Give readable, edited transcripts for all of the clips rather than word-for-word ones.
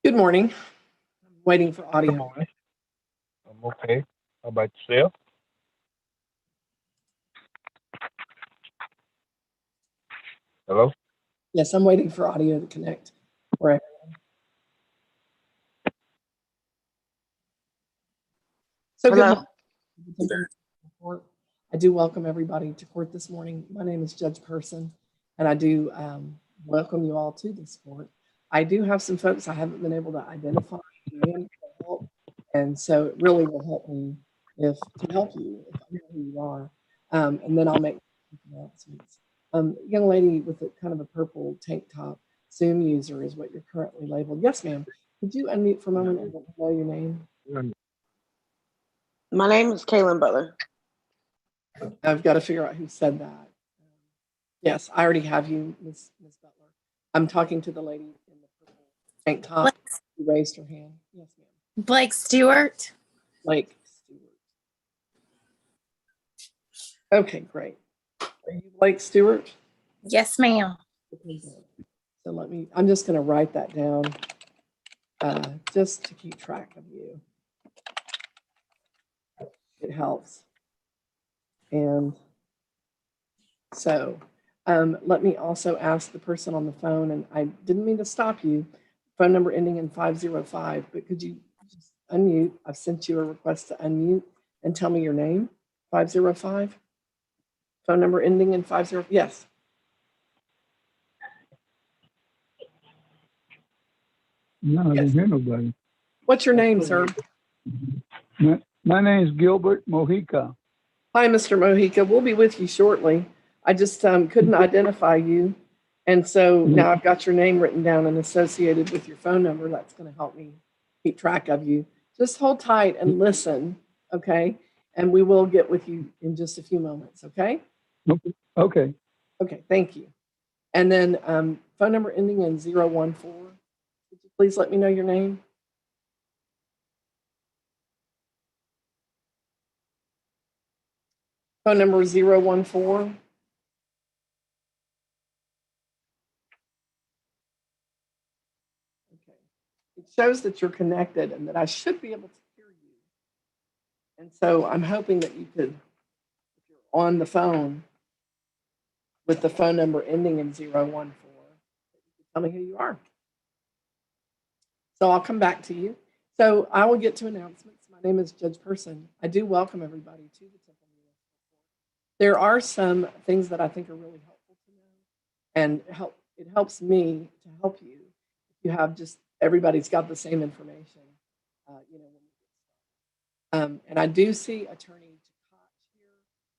Good morning. I'm waiting for Good audio. morning. I'm okay. How about yourself? Hello? Yes, I'm waiting for audio to connect. Right. So good Hello. morning. Court. I do welcome everybody to court this morning. My name is Judge Person, and I do welcome you all to this court. I do have some folks I haven't been able to identify and help, and so it really will help me if to help you if I know who you are, and then I'll make announcements. Young lady with a kind of a purple tank top, Zoom user is what you're currently labeled. Yes, ma'am. Could you unmute for a moment and let me know your name? My name is Kaylin Butler. I've got to figure out who said that. Yes, I already have you, Miss Butler. I'm talking to the lady in the purple tank top who raised her hand. Yes, ma'am. Blake Stewart. Blake Stewart. Okay, great. Are you Blake Stewart? Yes, ma'am. Okay, good. So I'm just going to write that down just to keep track of you. It helps. And so let me also ask the person on the phone, and I didn't mean to stop you, phone number ending in 505, but could you just unmute? I've sent you a request to unmute and tell me your name. 505. Phone number ending in 50. Yes. No, I Yes. didn't hear nobody. What's your name, sir? My name is Gilbert Mojica. Hi, Mr. Mojica. We'll be with you shortly. I just couldn't identify you. And so now I've got your name written down and associated with your phone number. That's going to help me keep track of you. Just hold tight and listen, okay? And we will get with you in just a few moments, okay? Okay. Okay, thank you. And then phone number ending in 014. Could you please let me know your name? Phone number 014. Okay. It shows that you're connected and that I should be able to hear you. And so I'm hoping that you could, if you're on the phone with the phone number ending in 014, tell me who you are. So I'll come back to you. So I will get to announcements. My name is Judge Person. I do welcome everybody to the Temple Municipal Court. There are some things that I think are really helpful to know, and it helps me to help you if you have just everybody's got the same information. When we get started. And I do see Attorney Takach here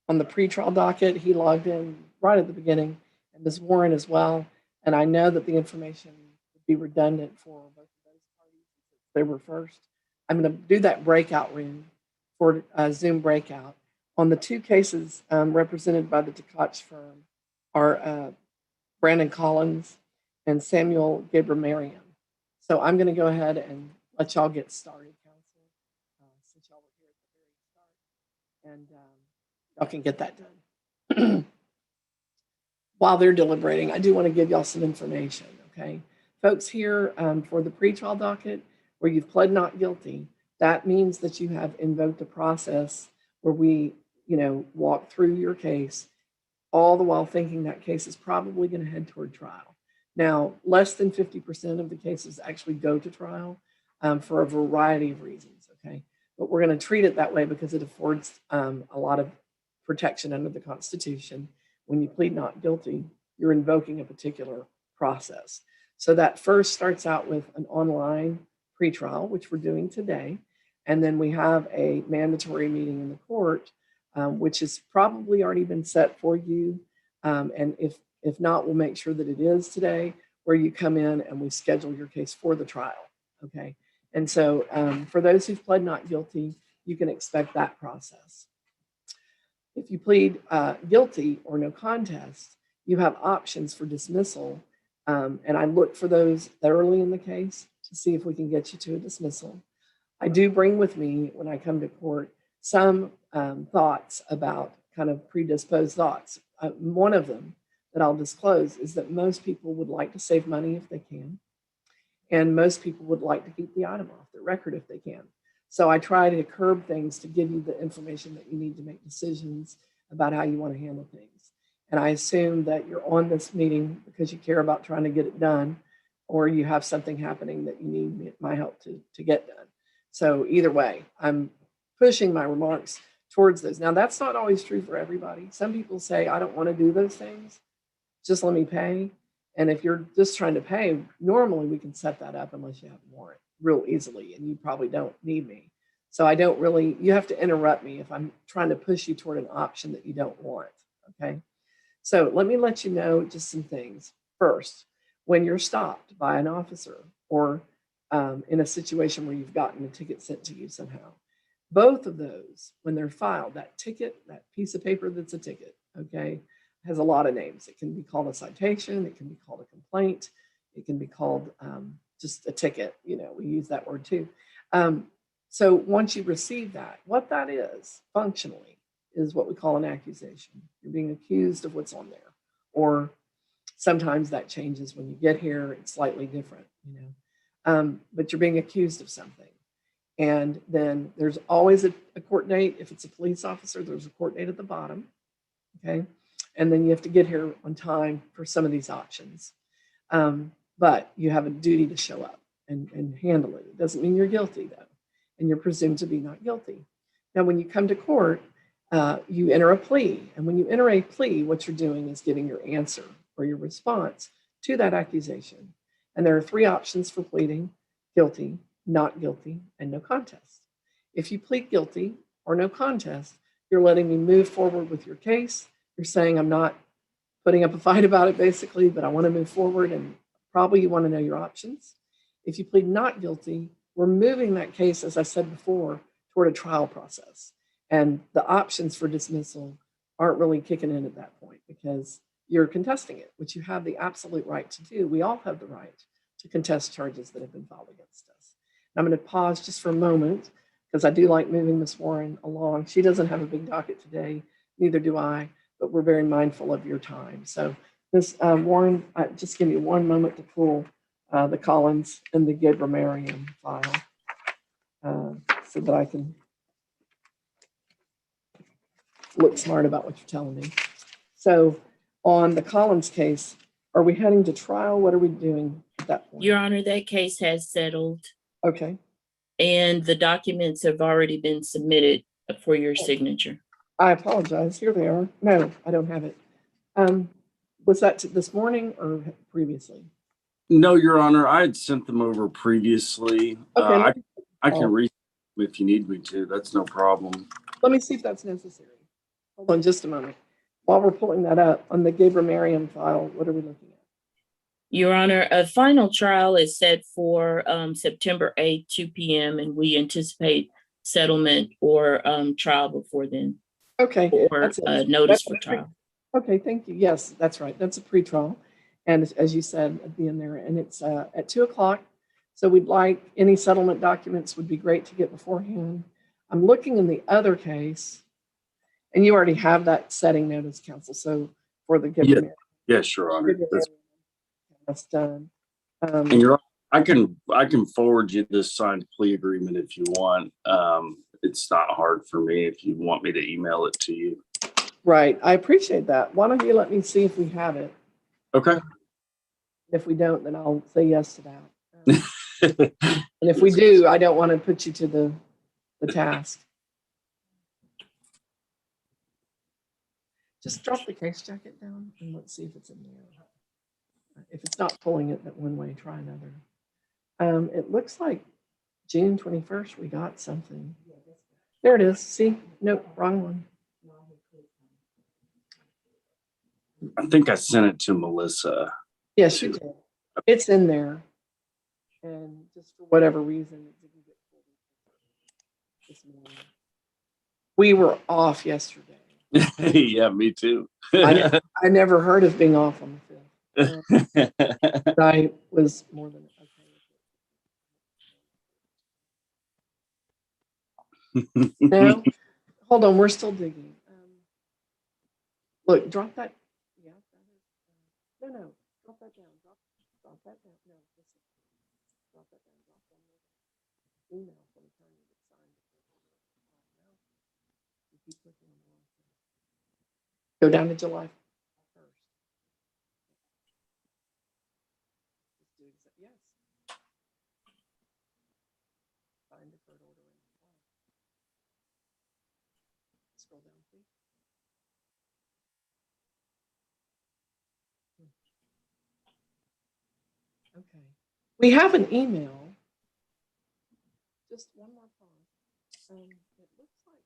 on the pretrial docket. He logged in right at the beginning, and Ms. Warren as well. And I know that the information would be redundant for both of those parties since they were first. I'm going to do that breakout room for a Zoom breakout. On the two cases represented by the Takach firm are Brandon Collins and Samuel Gabriel. So I'm going to go ahead and let y'all get started, counsel, since y'all were here at the very start, and y'all can get that done. While they're deliberating, I do want to give y'all some information, okay? Folks, here for the pretrial docket, where you've pled not guilty, that means that you have invoked a process where we, walk through your case, all the while thinking that case is probably going to head toward trial. Now, less than 50% of the cases actually go to trial for a variety of reasons, okay? But we're going to treat it that way because it affords a lot of protection under the Constitution. When you plead not guilty, you're invoking a particular process. So that first starts out with an online pretrial, which we're doing today. And then we have a mandatory meeting in the court, which has probably already been set for you. And if not, we'll make sure that it is today, where you come in and we schedule your case for the trial, okay? And so for those who've pled not guilty, you can expect that process. If you plead guilty or no contest, you have options for dismissal. And I look for those early in the case to see if we can get you to a dismissal. I do bring with me, when I come to court, some thoughts about kind of predisposed thoughts. One of them that I'll disclose is that most people would like to save money if they can. And most people would like to keep the item off their record if they can. So I try to curb things to give you the information that you need to make decisions about how you want to handle things. And I assume that you're on this meeting because you care about trying to get it done, or you have something happening that you need my help to get done. So either way, I'm pushing my remarks towards those. Now, that's not always true for everybody. Some people say, I don't want to do those things. Just let me pay. And if you're just trying to pay, normally we can set that up unless you have a warrant real easily, and you probably don't need me. So I don't really, you have to interrupt me if I'm trying to push you toward an option that you don't want, okay? So let me let you know just some things. First, when you're stopped by an officer or in a situation where you've gotten a ticket sent to you somehow, both of those, when they're filed, that ticket, that piece of paper that's a ticket, okay, has a lot of names. It can be called a citation, it can be called a complaint, it can be called just a ticket, you know, we use that word too. So once you receive that, what that is functionally is what we call an accusation. You're being accused of what's on there. Or sometimes that changes when you get here, it's slightly different, you know, but you're being accused of something. And then there's always a court date. If it's a police officer, there's a court date at the bottom, okay? And then you have to get here on time for some of these options. But you have a duty to show up and handle it. It doesn't mean you're guilty though, and you're presumed to be not guilty. Now, when you come to court, you enter a plea. And when you enter a plea, what you're doing is giving your answer or your response to that accusation. And there are three options for pleading: guilty, not guilty, and no contest. If you plead guilty or no contest, you're letting me move forward with your case. You're saying, I'm not putting up a fight about it, basically, but I want to move forward, and probably you want to know your options. If you plead not guilty, we're moving that case, as I said before, toward a trial process. And the options for dismissal aren't really kicking in at that point because you're contesting it, which you have the absolute right to do. We all have the right to contest charges that have been filed against us. And I'm going to pause just for a moment because I do like moving Ms. Warren along. She doesn't have a big docket today, neither do I, but we're very mindful of your time. So Ms. Warren, just give me one moment to pull the Collins and the Gabriel file so that I can look smart about what you're telling me. So on the Collins case, are we heading to trial? What are we doing at that point? Your Honor, that case has settled Okay. and the documents have already been submitted for your signature. I apologize. Here they are. No, I don't have it. Was that this morning or previously? No, Your Honor, I had sent them over previously. Okay. I can read them if you need me to. That's no problem. Let me see if that's necessary. Hold on just a moment. While we're pulling that up, on the Gabriel file, what are we looking at? Your Honor, a final trial is set for September 8th, 2 p.m. and we anticipate settlement or trial before then. Okay. Or notice for trial. Okay, thank you. Yes, that's right. That's a pretrial. And as you said, at the end there, and it's at 2 o'clock. So we'd like any settlement documents would be great to get beforehand. I'm looking in the other case, and you already have that setting notice, counsel. So for the Gabriel. Yes, Your Honor. That's done. And Your Honor, I can forward you this signed plea agreement if you want. It's not hard for me if you want me to email it to you. Right. I appreciate that. Why don't you let me see if we have it? Okay. If we don't, then I'll say yes to that. And if we do, I don't want to put you to the task. Just drop the case jacket down and let's see if it's in there. If it's not pulling it that one way, try another. It looks like June 21st, we got something. There it is. See? Nope, wrong one. I think I sent it to Melissa. Yes, you did. It's in there. And just for whatever reason, it didn't get pulled this morning. We were off yesterday. Yeah, me too. I never heard of being off on the 5th. But I was more than okay. No, hold on, we're still digging. Look, drop that. Yeah, that is, no, drop that down. Drop that down. No, email from attorney that signed it. You keep clicking on the wrong thing. Go down to July 1st. Just do yes. Sign deferred order in July. Scroll down, please. Okay. We have an email. Just one more pause. It looks like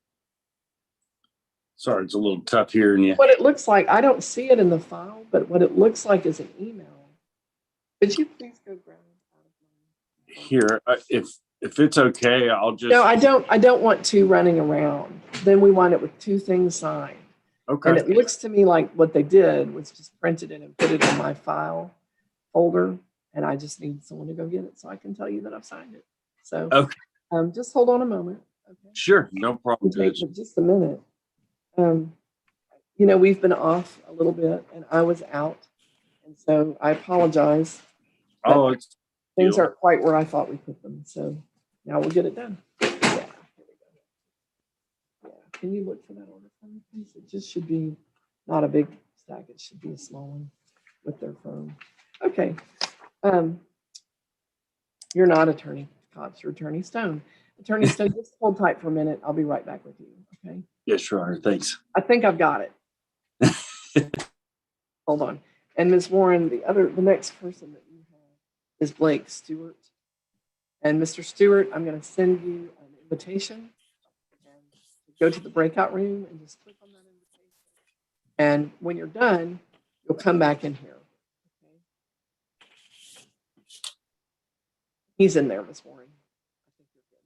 Sorry, it's a little tough hearing you. what it looks like. I don't see it in the file, but what it looks like is an email. Could you please go grab it out of my Here, if it's okay, I'll just. No, I don't want two running around. Then we wind up with two things signed. Okay. And it looks to me like what they did was just printed it and put it in my file folder. And I just need someone to go get it so I can tell you that I've signed it. So Okay. just hold on a moment. Okay. Sure, no problem. It'll take just a minute. We've been off a little bit and I was out. And so I apologize. Oh, it's Things aren't quite where I thought we put them. So now we'll get it done. Yeah, here we go. Yeah. Can you look for that order for me, please? It just should be not a big stack. It should be a small one with their firm. Okay. You're not Attorney Cox, you're Attorney Stone. Attorney Stone, just hold tight for a minute. I'll be right back with you. Okay. Yes, Your Honor. Thanks. I think I've got it. Hold on. And Ms. Warren, the next person that you have is Blake Stewart. And Mr. Stewart, I'm going to send you an invitation and go to the breakout room and just click on that invitation. And when you're done, you'll come back in here. Okay. He's in there, Ms. Warren. I think you're good.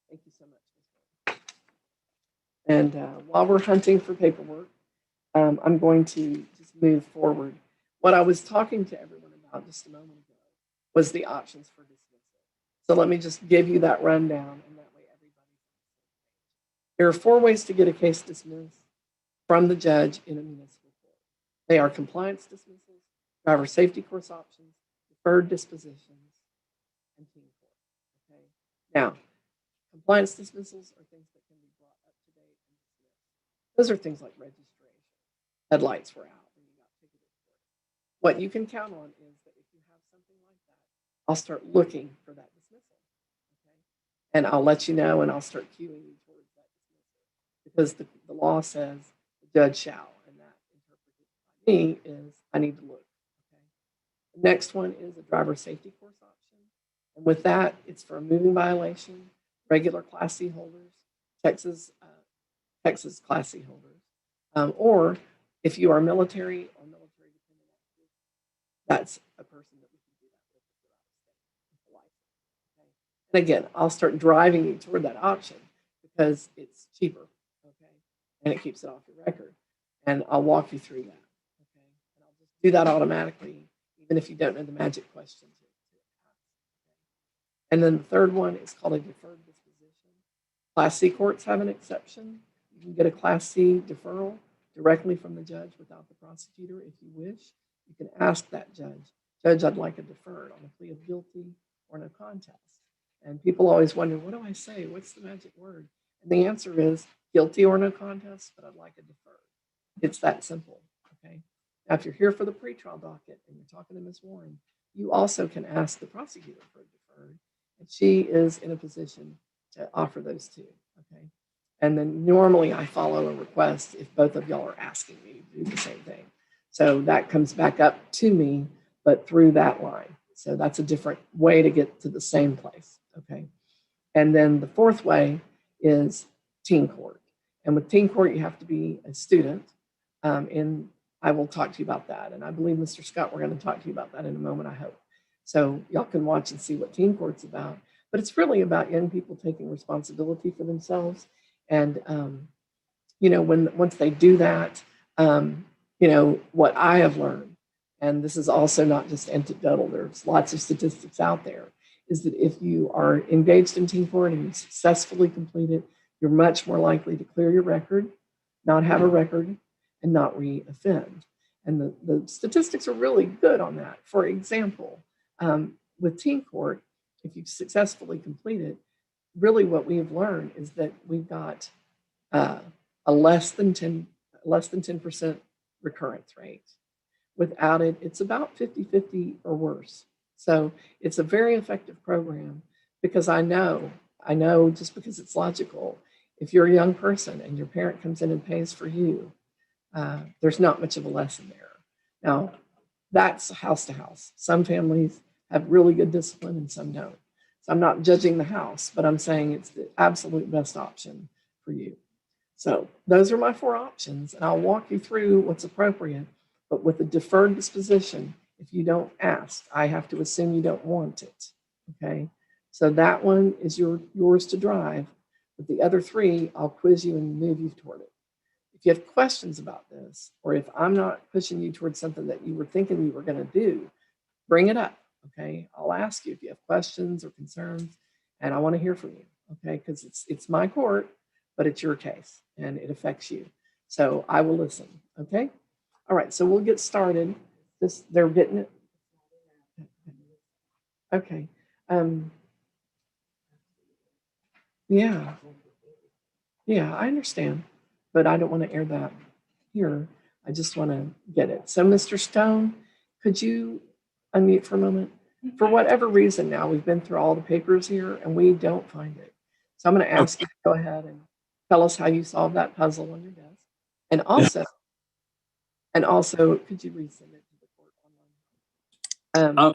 Thank you so much, Ms. Warren. And while we're hunting for paperwork, I'm going to just move forward. What I was talking to everyone about just a moment ago was the options for dismissal. So let me just give you that rundown, and that way everybody. There are 4 ways to get a case dismissed from the judge in a municipal court. They are compliance dismissals, driver safety course options, deferred dispositions, and team court. Okay. Now, compliance dismissals are things that can be brought up to date and dismissed. Those are things like registration. Headlights were out and you got ticketed for it. What you can count on is that if you have something like that, I'll start looking for that dismissal. Okay? And I'll let you know and I'll start queuing you towards that dismissal. Because the law says the judge shall, and that interpreted by me is I need to look. Okay? The next one is a driver safety course option. And with that, it's for a moving violation, regular Class C holders, Texas Class C holders, or if you are military or military dependent active, that's a person that we can do that with without a state. Okay? And again, I'll start driving you toward that option because it's cheaper, okay? And it keeps it off your record. And I'll walk you through that, okay? And I'll just do that automatically, even if you don't know the magic questions. And then the third one is called a deferred disposition. Class C courts have an exception. You can get a Class C deferral directly from the judge without the prosecutor if you wish. You can ask that judge, Judge, I'd like a deferred on a plea of guilty or no contest. And people always wonder, what do I say? What's the magic word? And the answer is guilty or no contest, but I'd like a deferred. It's that simple, okay? Now, if you're here for the pretrial docket and you're talking to Ms. Warren, you also can ask the prosecutor for a deferred, and she is in a position to offer those too, okay? And then normally I follow a request if both of y'all are asking me to do the same thing. So that comes back up to me, but through that line. So that's a different way to get to the same place, okay? And then the fourth way is teen court. And with teen court, you have to be a student. And I will talk to you about that. And I believe, Mr. Scott, we're going to talk to you about that in a moment, I hope. So y'all can watch and see what teen court's about. But it's really about young people taking responsibility for themselves. And, once they do that, what I have learned, and this is also not just anecdotal, there's lots of statistics out there, is that if you are engaged in teen court and you successfully complete it, you're much more likely to clear your record, not have a record, and not re-offend. And the statistics are really good on that. For example, with teen court, if you successfully complete it, really what we've learned is that we've got a less than 10% recurrence rate. Without it, it's about 50-50 or worse. So it's a very effective program because I know just because it's logical, if you're a young person and your parent comes in and pays for you, there's not much of a lesson there. Now, that's house to house. Some families have really good discipline and some don't. So I'm not judging the house, but I'm saying it's the absolute best option for you. So those are my 4 options, and I'll walk you through what's appropriate. But with a deferred disposition, if you don't ask, I have to assume you don't want it. Okay. So that one is yours to drive. But the other 3, I'll quiz you and move you toward it. If you have questions about this, or if I'm not pushing you towards something that you were thinking you were going to do, bring it up. Okay. I'll ask you if you have questions or concerns, and I want to hear from you. Okay. Because it's my court, but it's your case and it affects you. So I will listen. Okay. All right, so we'll get started. They're getting it. Okay. Yeah. Yeah, I understand, but I don't want to air that here. I just want to get it. So, Mr. Stone, could you unmute for a moment? For whatever reason now, we've been through all the papers here and we don't find it. So I'm going to ask you to go ahead and tell us how you solved that puzzle on your desk. And also, could you resend it to the court online?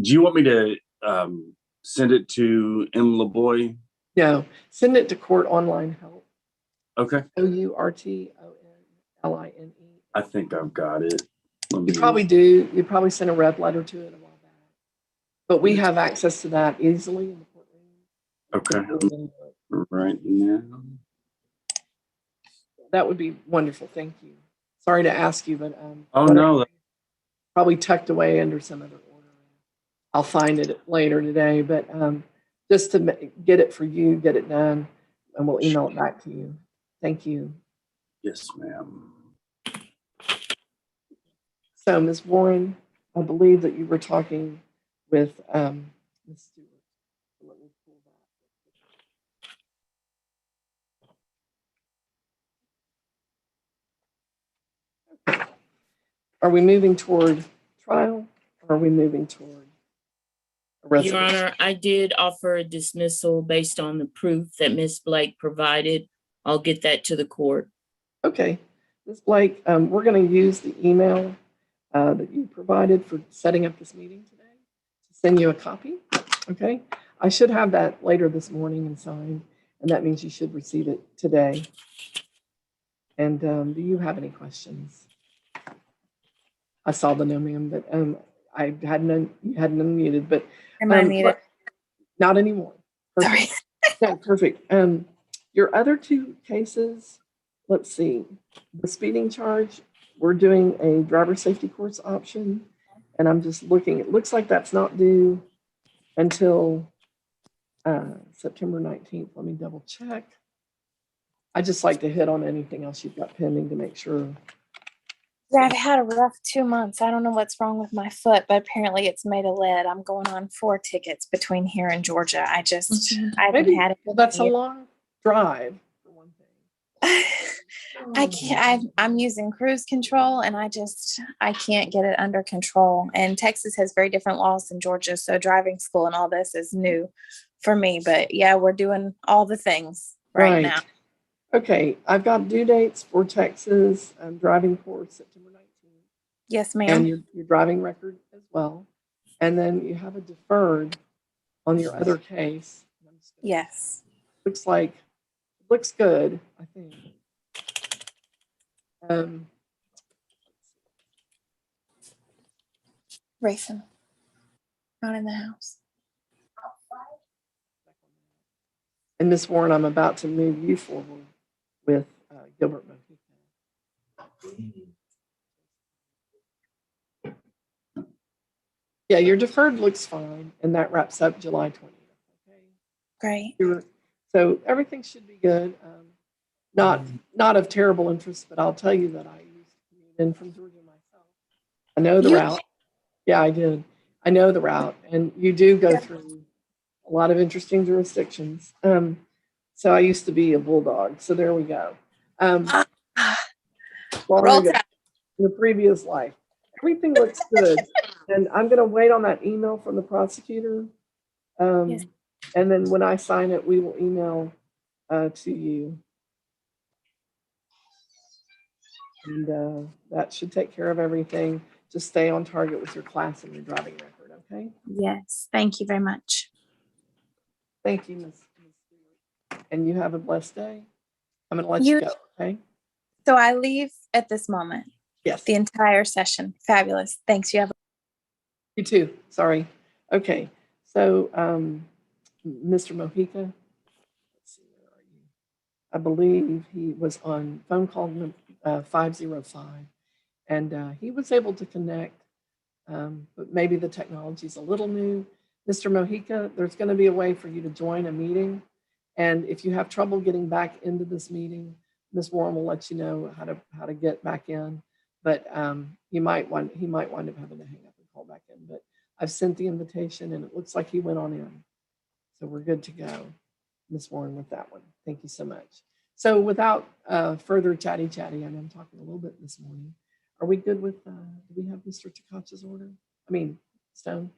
Do you want me to send it to M. LeBoy? No, send it to court online help. Okay. OURTONLINE. I think I've got it. You probably do. You probably sent a red letter to it a while back. But we have access to that easily in the courtroom. Okay. Right now. That would be wonderful. Thank you. Sorry to ask you, but Oh, no. Probably tucked away under some other order. I'll find it later today, but just to get it for you, get it done, and we'll email it back to you. Thank you. Yes, ma'am. So, Ms. Warren, I believe that you were talking with Ms. Stewart. Let me pull that. Okay. Are we moving toward trial, or are we moving toward a resolution? Your Honor, I did offer a dismissal based on the proof that Ms. Blake provided. I'll get that to the court. Okay. Ms. Blake, we're going to use the email that you provided for setting up this meeting today to send you a copy. Okay. I should have that later this morning and signed, and that means you should receive it today. And do you have any questions? I saw the no, ma'am, but you hadn't unmuted, but Am I muted? not anymore. Sorry. Perfect. No, perfect. Your other 2 cases, let's see, the speeding charge, we're doing a driver safety course option, and I'm just looking, it looks like that's not due until September 19th. Let me double check. I just like to hit on anything else you've got pending to make sure. Yeah, I've had a rough 2 months. I don't know what's wrong with my foot, but apparently it's made of lead. I'm going on 4 tickets between here and Georgia. I haven't had it. Well, that's a long drive for one thing. I can't. I'm using cruise control, and I can't get it under control. And Texas has very different laws than Georgia, so driving school and all this is new for me. But yeah, we're doing all the things right now. Okay, I've got due dates for Texas driving course September 19th. Yes, ma'am. And your driving record as well. And then you have a deferred on your other case. Yes. Looks good, I think. Racing. Not in the house. And Ms. Warren, I'm about to move you forward with Gilbert Mohican. Yeah, your deferred looks fine, and that wraps up July 20th. Okay. Great. So everything should be good. Not of terrible interest, but I'll tell you that I used to commute in from Georgia myself. I know the route. Yeah, I did. I know the route, and you do go through a lot of interesting jurisdictions. So I used to be a bulldog. So there we go. Long Roll ago, Tide. in the previous life. Everything looks good. And I'm going to wait on that email from the prosecutor. Yes. And then when I sign it, we will email to you. And that should take care of everything. Just stay on target with your class and your driving record, okay? Yes. Thank you very much. Thank you, Ms. Stewart. And you have a blessed day. I'm going to let you You- go, okay? So I leave at this moment. Yes. The entire session. Fabulous. Thanks. You have You too. Sorry. Okay. So, Mr. Mojica, let's see, where are you? I believe he was on phone call 505, and he was able to connect, but maybe the technology is a little new. Mr. Mojica, there's going to be a way for you to join a meeting, and if you have trouble getting back into this meeting, Ms. Warren will let you know how to get back in. But he might wind up having to hang up and call back in. But I've sent the invitation, and it looks like he went on in, so we're good to go, Ms. Warren, with that one. Thank you so much. So without further chatty, I know I'm talking a little bit this morning. Are we good with, do we have Mr. Takacha's order? I mean, Stone?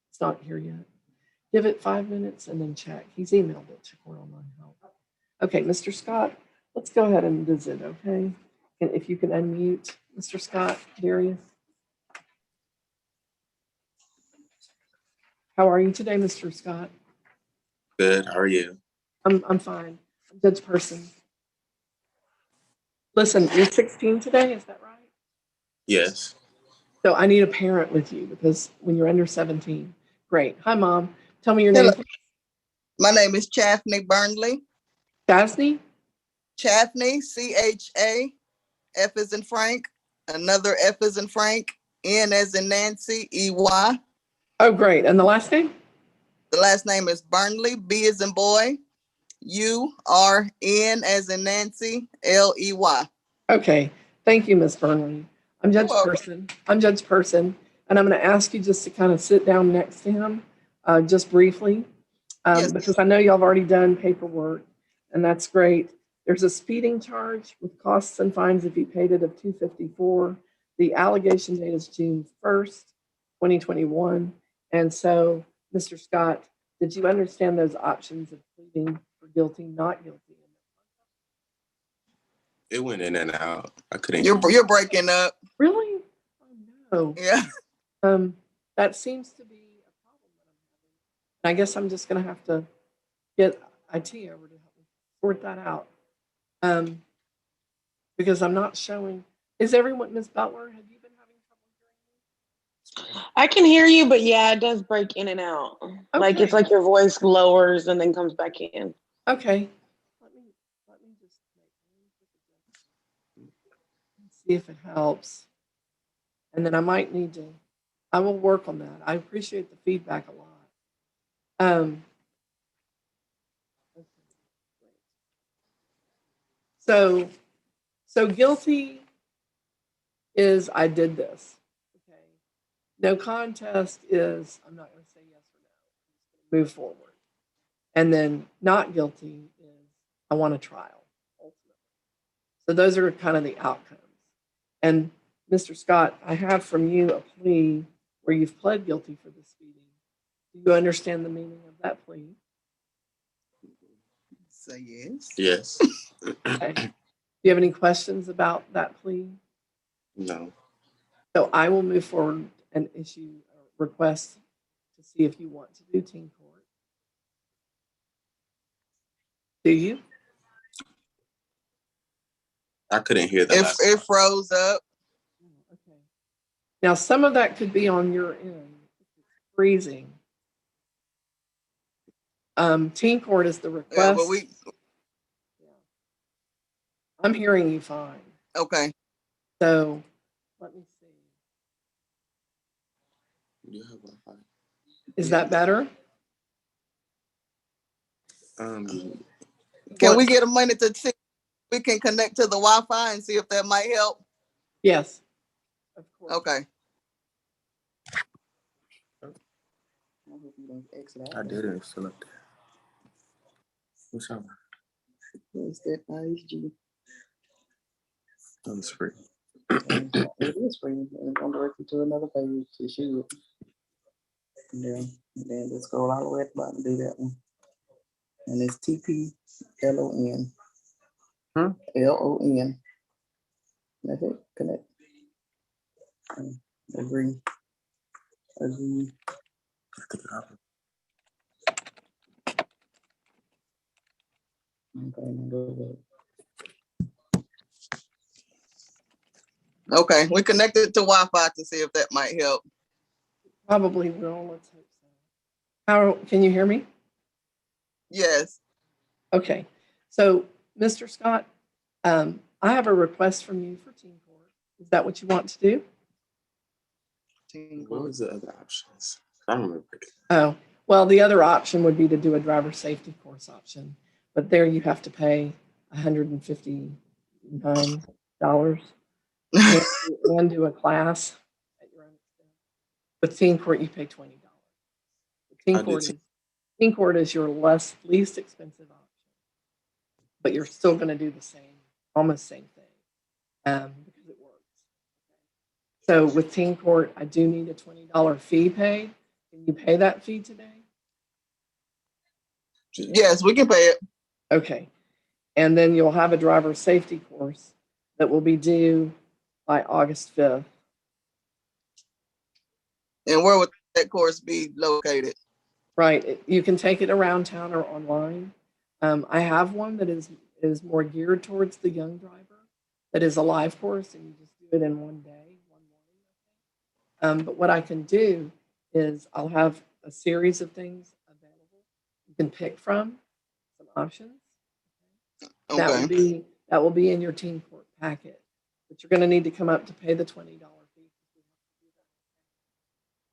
It's not here yet. Give it 5 minutes and then check. He's emailed it to Court Online Help. Okay, Mr. Scott, let's go ahead and visit, okay? And if you can unmute, Mr. Scott, Darius. How are you today, Mr. Scott? Good. How are you? I'm fine. I'm Judge Person. Listen, you're 16 today, is that right? Yes. So I need a parent with you because when you're under 17. Great. Hi, Mom. Tell me your name. Hello. My name is Chaffney Burnley. Chasney? Chaffney, CHA, F as in Frank, another F as in Frank, N as in Nancy, EY. Oh, great. And the last name? The last name is Burnley, B as in boy, URN as in Nancy, LEY. Okay. Thank you, Miss Burnley. I'm Judge welcome. Person. I'm Judge Person. And I'm going to ask you just to kind of sit down next to him, just briefly, Yes. because I know y'all have already done paperwork, and that's great. There's a speeding charge with costs and fines if he paid it of $254. The allegation date is June 1st, 2021. And so, Mr. Scott, did you understand those options of pleading for guilty, not guilty? It went in and out. I couldn't. You're breaking up. Really? Oh, no. Yeah. That seems to be a problem that I'm having. And I guess I'm just going to have to get IT over to help me sort that out. Because I'm not showing. Is everyone, Ms. Butler, have you been having trouble hearing me? I can hear you, but yeah, it does break in and out. Like Okay. it's like your voice lowers and then comes back in. Okay. Let me just see if it helps. And then I might need to, I will work on that. I appreciate the feedback a lot. Okay, great. So guilty is I did this. Okay. No contest is I'm not going to say yes or no. I'm just going to move forward. And then not guilty is I want a trial, ultimately. So those are kind of the outcomes. And Mr. Scott, I have from you a plea where you've pled guilty for this speeding. Do you understand the meaning of that plea? Say yes. Yes. Okay. Do you have any questions about that plea? No. So I will move forward and issue a request to see if you want to do teen court. Do you? I couldn't hear the If last it part. froze up. Okay. Now, some of that could be on your end. It's freezing. Teen court is the Yeah, request. but I'm hearing you fine. okay. So let me see. You have Wi-Fi? Is that better? Can we get a minute to see? We can connect to the Wi-Fi and see if that might help. Yes. Of course. Okay. Exit I out. did it. It's still up there. What's up? Is that ISG? On the screen. It is free. And I'm directed to another page. It should. And then just scroll all the way at the bottom and do that one. And it's TPLON. LON. That's it. Connect. Agree. Agree. Okay, now go back. Okay, we connected to Wi-Fi to see if that might help. Probably will. Let's hope so. How can you hear me? Yes. Okay. So, Mr. Scott, I have a request from you for team court. Is that what you want to do? What was the other options? I don't remember. Oh, well, the other option would be to do a driver safety course option, but there you have to pay $159 and do a class at your own expense. With team court, you pay $20. I did Team court is your least expensive option, but you're still going to do the same, almost same thing, because it works. So with team court, I do need a $20 fee paid. Can you pay that fee today? Yes, we can pay it. Okay. And then you'll have a driver safety course that will be due by August 5th. And where would that course be located? Right. You can take it around town or online. I have one that is more geared towards the young driver. That is a live course, and you just do it in one day, one morning. But what I can do is I'll have a series of things available. You can pick from some options. Okay. That will be in your team court packet. But you're going to need to come up to pay the $20 fee.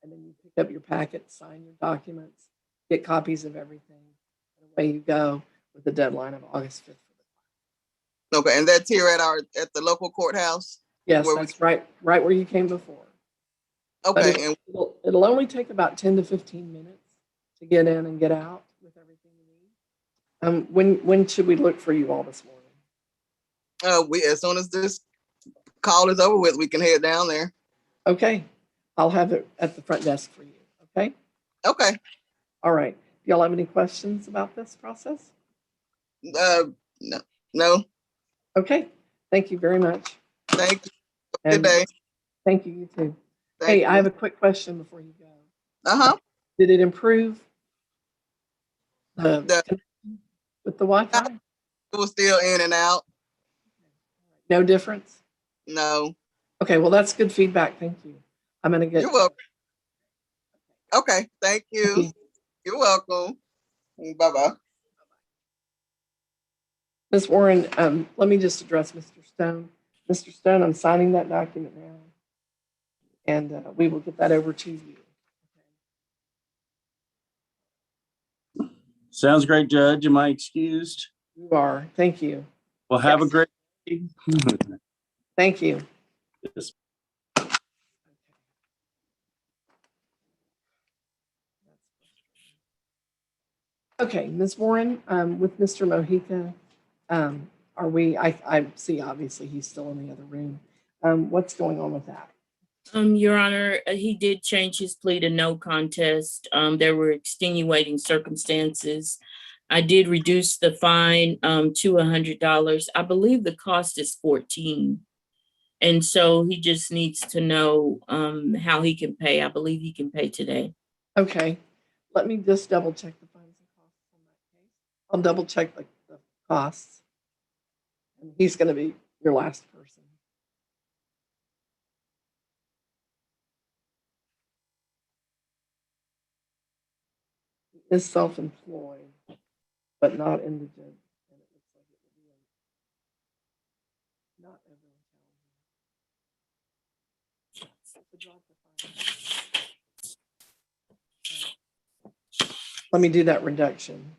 And then you pick up your packet, sign your documents, get copies of everything. And away you go with the deadline of August 5th. Okay, and that's here at the local courthouse? Yes, Where that's right where you came before. But Okay, and it'll only take about 10 to 15 minutes to get in and get out with everything you need. When should we look for you all this morning? we as soon as this call is over with, we can head down there. Okay, I'll have it at the front desk for you. Okay. Okay. All right. Do y'all have any questions about this process? No. Okay. Thank you very much. Thank you. And Good day. thank you. You too. Thank Hey, I have a quick question before you go. Did it improve with the Wi-Fi? It was still in and out. No difference? No. Okay, well, that's good feedback. Thank you. I'm going to get. You're welcome. Okay, thank you. Thank you. You're welcome. Bye-bye. Ms. Warren, let me just address Mr. Stone. Mr. Stone, I'm signing that document now, and we will get that over to you. Sounds great, Judge. Am I excused? You are. Thank you. Well, have a great day. Thank you. Yes. Okay, Ms. Warren, with Mr. Mojica, I see obviously he's still in the other room. What's going on with that? Your Honor, he did change his plea to no contest. There were extenuating circumstances. I did reduce the fine to $100. I believe the cost is $14. And so he just needs to know how he can pay. I believe he can pay today. Okay, let me just double check the fines and costs on that case. I'll double check the costs. And he's going to be your last person. He is self-employed, but not indigent. And it looks like it will be not everyone challenging. Let me do that reduction.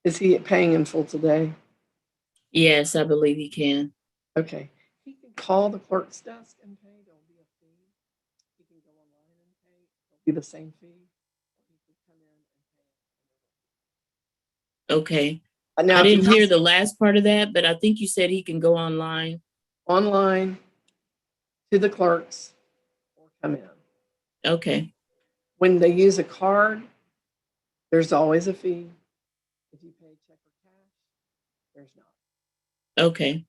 Is he paying in full today? Yes, I believe he can. Okay. He can call the clerk's desk and pay. There'll be a fee. He can go online and pay. It'll be the same fee. Or he can come in and pay. Okay. Now, I if he didn't hear wants the last part of that, but I think you said he can go online. online to the clerks or come in. Okay. When they use a card, there's always a fee. If you pay check or cash, there's not. Okay.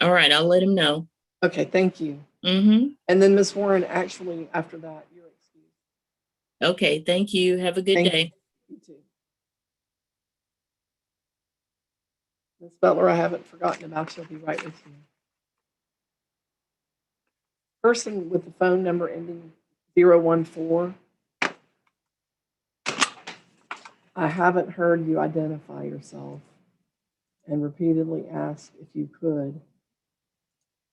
All right. I'll let him know. Okay, thank you. Mm-hmm. And then Miss Warren, actually, after that, you're excused. Okay. Thank you. Have a good Thank day. you too. Miss Butler, I haven't forgotten about you. I'll be right with you. Person with the phone number ending 014. I haven't heard you identify yourself and repeatedly ask if you could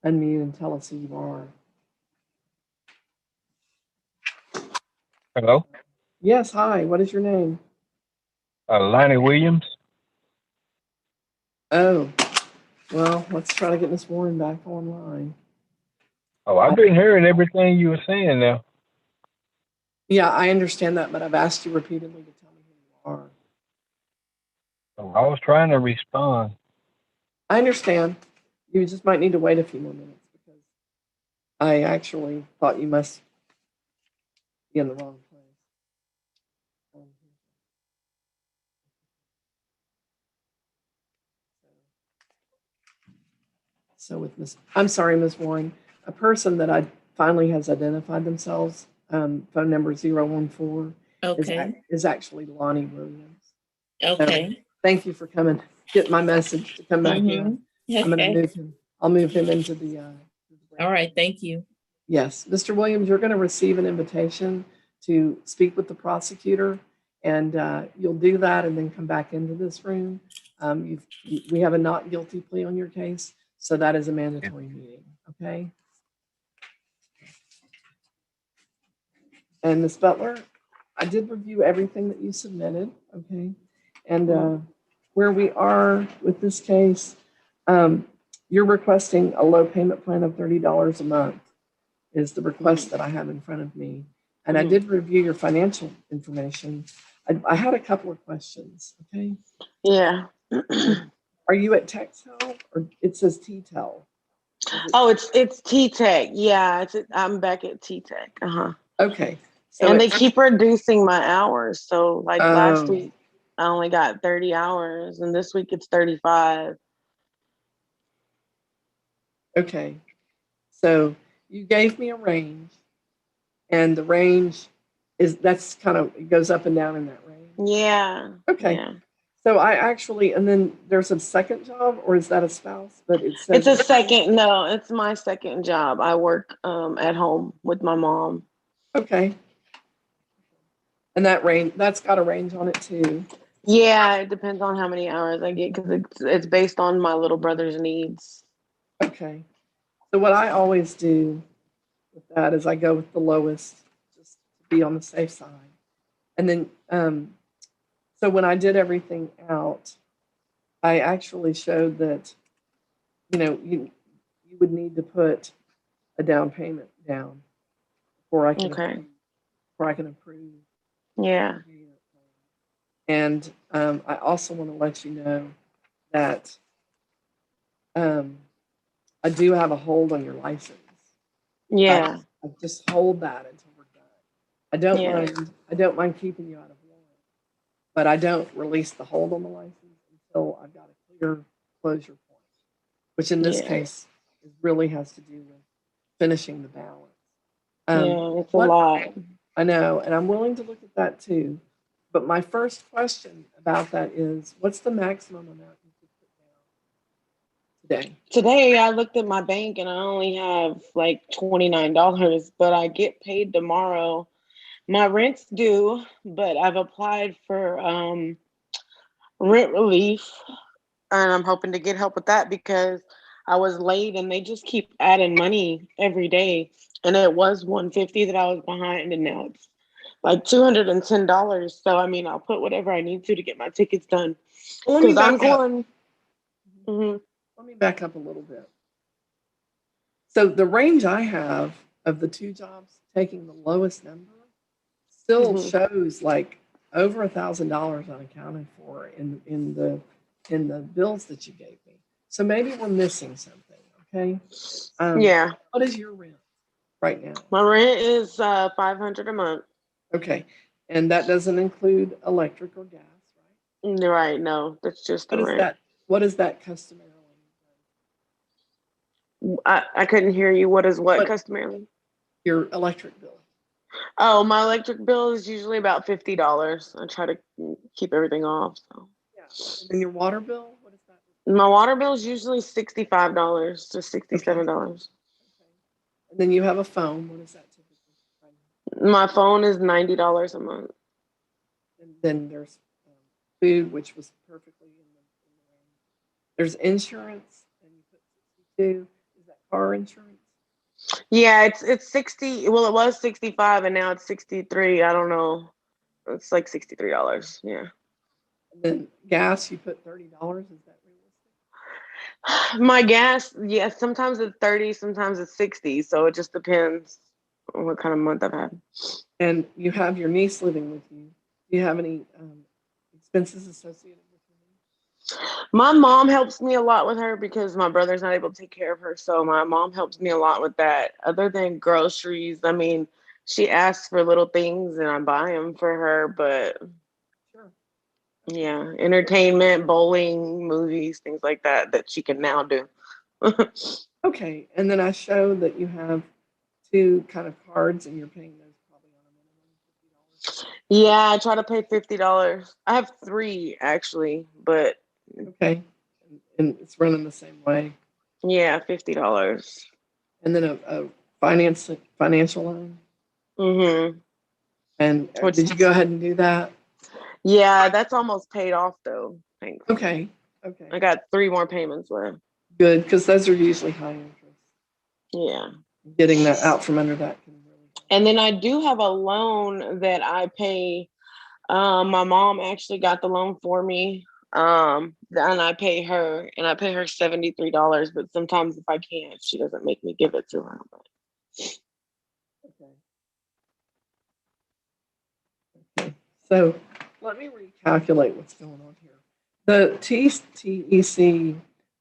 unmute and tell us who you are. Hello? Yes, hi. What is your name? Lonnie Williams? Oh, well, let's try to get Miss Warren back online. Oh, I've been hearing everything you were saying now. Yeah, I understand that, but I've asked you repeatedly to tell me who you are. Oh, I was trying to respond. I understand. You just might need to wait a few more minutes because I actually thought you must be in the wrong place. So with Miss, I'm sorry, Miss Warren, a person that I finally has identified themselves, phone number 014 Okay. is actually Lonnie Williams. Okay. Thank you for coming, get my message to come back in. Mm-hmm. I'm going to Okay. move him. I'll move him into the. All right. Thank you. Yes, Mr. Williams, you're going to receive an invitation to speak with the prosecutor, and you'll do that and then come back into this room. We have a not guilty plea on your case, so that is a mandatory meeting, okay? And Ms. Butler, I did review everything that you submitted, okay? And where we are with this case, you're requesting a low payment plan of $30 a month is the request that I have in front of me. And I did review your financial information. I had a couple of questions, okay? Yeah. Are you at Texel or it says T-Tel? Oh, it's T-Tech. Yeah, I'm back at T-Tech. Uh-huh. Okay. So And they keep reducing my hours. So like last Oh. week, I only got 30 hours, and this week it's 35. Okay. So you gave me a range, and the range that's kind of, it goes up and down in that range. Yeah. Okay. Yeah. So I actually, and then there's a second job, or is that a spouse? But it says It's a second. No, it's my second job. I work at home with my mom. Okay. And that range, that's got a range on it too. Yeah, it depends on how many hours I get because it's based on my little brother's needs. Okay. So what I always do with that is I go with the lowest just to be on the safe side. And then, so when I did everything out, I actually showed that, you would need to put a down payment down before I can approve. Yeah. And I also want to let you know that I do have a hold on your license. Yeah. I just hold that until we're done. I don't mind keeping you out of warrant, but I don't release the hold on the license until I've got a clear closure point, which in this case really has to do with finishing the balance. It's a lot. I know, and I'm willing to look at that too. But my first question about that is, what's the maximum amount you could put down today? Today I looked at my bank and I only have like $29, but I get paid tomorrow. My rent's due, but I've applied for rent relief, and I'm hoping to get help with that because I was late and they just keep adding money every day. And it was $150 that I was behind, and now it's like $210. So I mean, I'll put whatever I need to get my tickets done. Well, let me Because I'm back up. going. Mhm. Let me back up a little bit. So the range I have of the two jobs, taking the lowest number, still Mhm. shows like over $1,000 unaccounted for in the bills that you gave me. So maybe we're missing something. Okay. Yeah, What is your rent right now? my rent is 500 a month. Okay, and that doesn't include electric or gas, right? Right, no, that's just the What is rent. that? What is that customarily? I couldn't hear you. What is what What customarily? your electric bill? Oh, my electric bill is usually about $50. I try to keep everything off. So Yeah, and then your water bill. What is that? my water bill is usually $65 to Okay, $67. okay. And then you have a phone. What is that typically? My phone is $90 a month. And then there's food, which was perfectly in the range. There's insurance, and you put 62. Is that car insurance? Yeah, it's 60. Well, it was 65 and now it's 63. I don't know. It's like $63. Yeah. And then gas, you put $30. Is that realistic? My gas, yes, sometimes it's 30, sometimes it's 60. So it just depends on what kind of month I've had. And you have your niece living with you. Do you have any expenses associated with your niece? My mom helps me a lot with her because my brother's not able to take care of her. So my mom helps me a lot with that. Other than groceries, I mean, she asks for little things and I buy them for her. But Sure. yeah, entertainment, bowling, movies, things like that, that she can now do. Okay, and then I show that you have two kind of cards and you're paying those probably on a minimum of $50. Yeah, I try to pay $50. I have three actually, but Okay, and it's running the same way. yeah, $50. And then a financial loan. Mm-hmm. And Which, did you go ahead and do that? yeah, that's almost paid off though. Thankfully. Okay, okay, I got three more payments left. good, because those are usually high interest. Yeah. Getting that out from under that can really help. And then I do have a loan that I pay. My mom actually got the loan for me. And I pay her, and I pay her $73. But sometimes if I can't, she doesn't make me give it to her. Okay. Okay. So let me recalculate what's going on here. The TEC,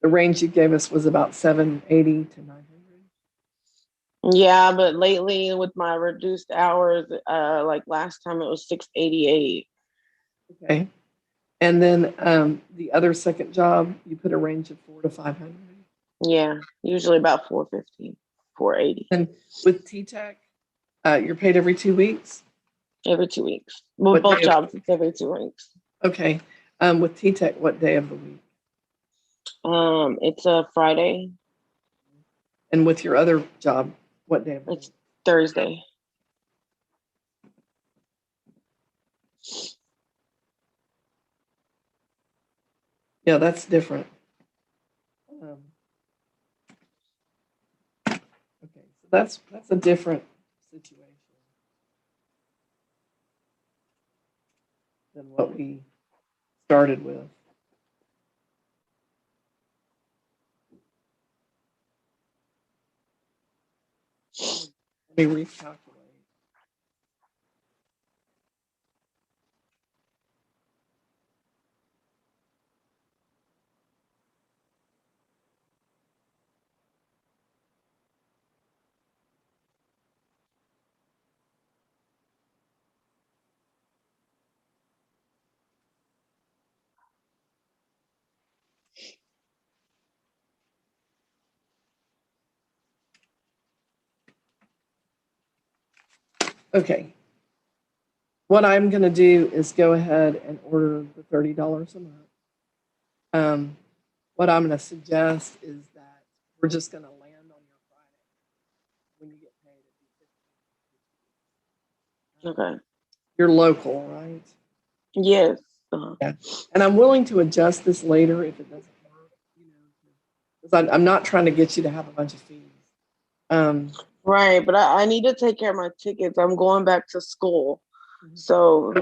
the range you gave us was about 780 to 900. Yeah, but lately with my reduced hours, like last time it was 688. Okay. And then the other second job, you put a range of 4 to 500. Yeah, usually about 450, 480 And with T-Tech, you're paid every 2 weeks. every 2 weeks. With What both day of- jobs, it's every 2 weeks. Okay. With T-Tech, what day of the week? It's a Friday. And with your other job, what day of the It's week? Thursday. Yeah, that's different. Okay, so that's a different situation than what we started with. Let me recalculate. Okay. What I'm going to do is go ahead and order the $30 a month. What I'm going to suggest is that we're just going to land on your Friday when you get paid. Okay. You're local, right? Yes. Yeah. And I'm willing to adjust this later if it doesn't work, because I'm not trying to get you to have a bunch of fees. Right, but I need to take care of my tickets. I'm going back to school. So,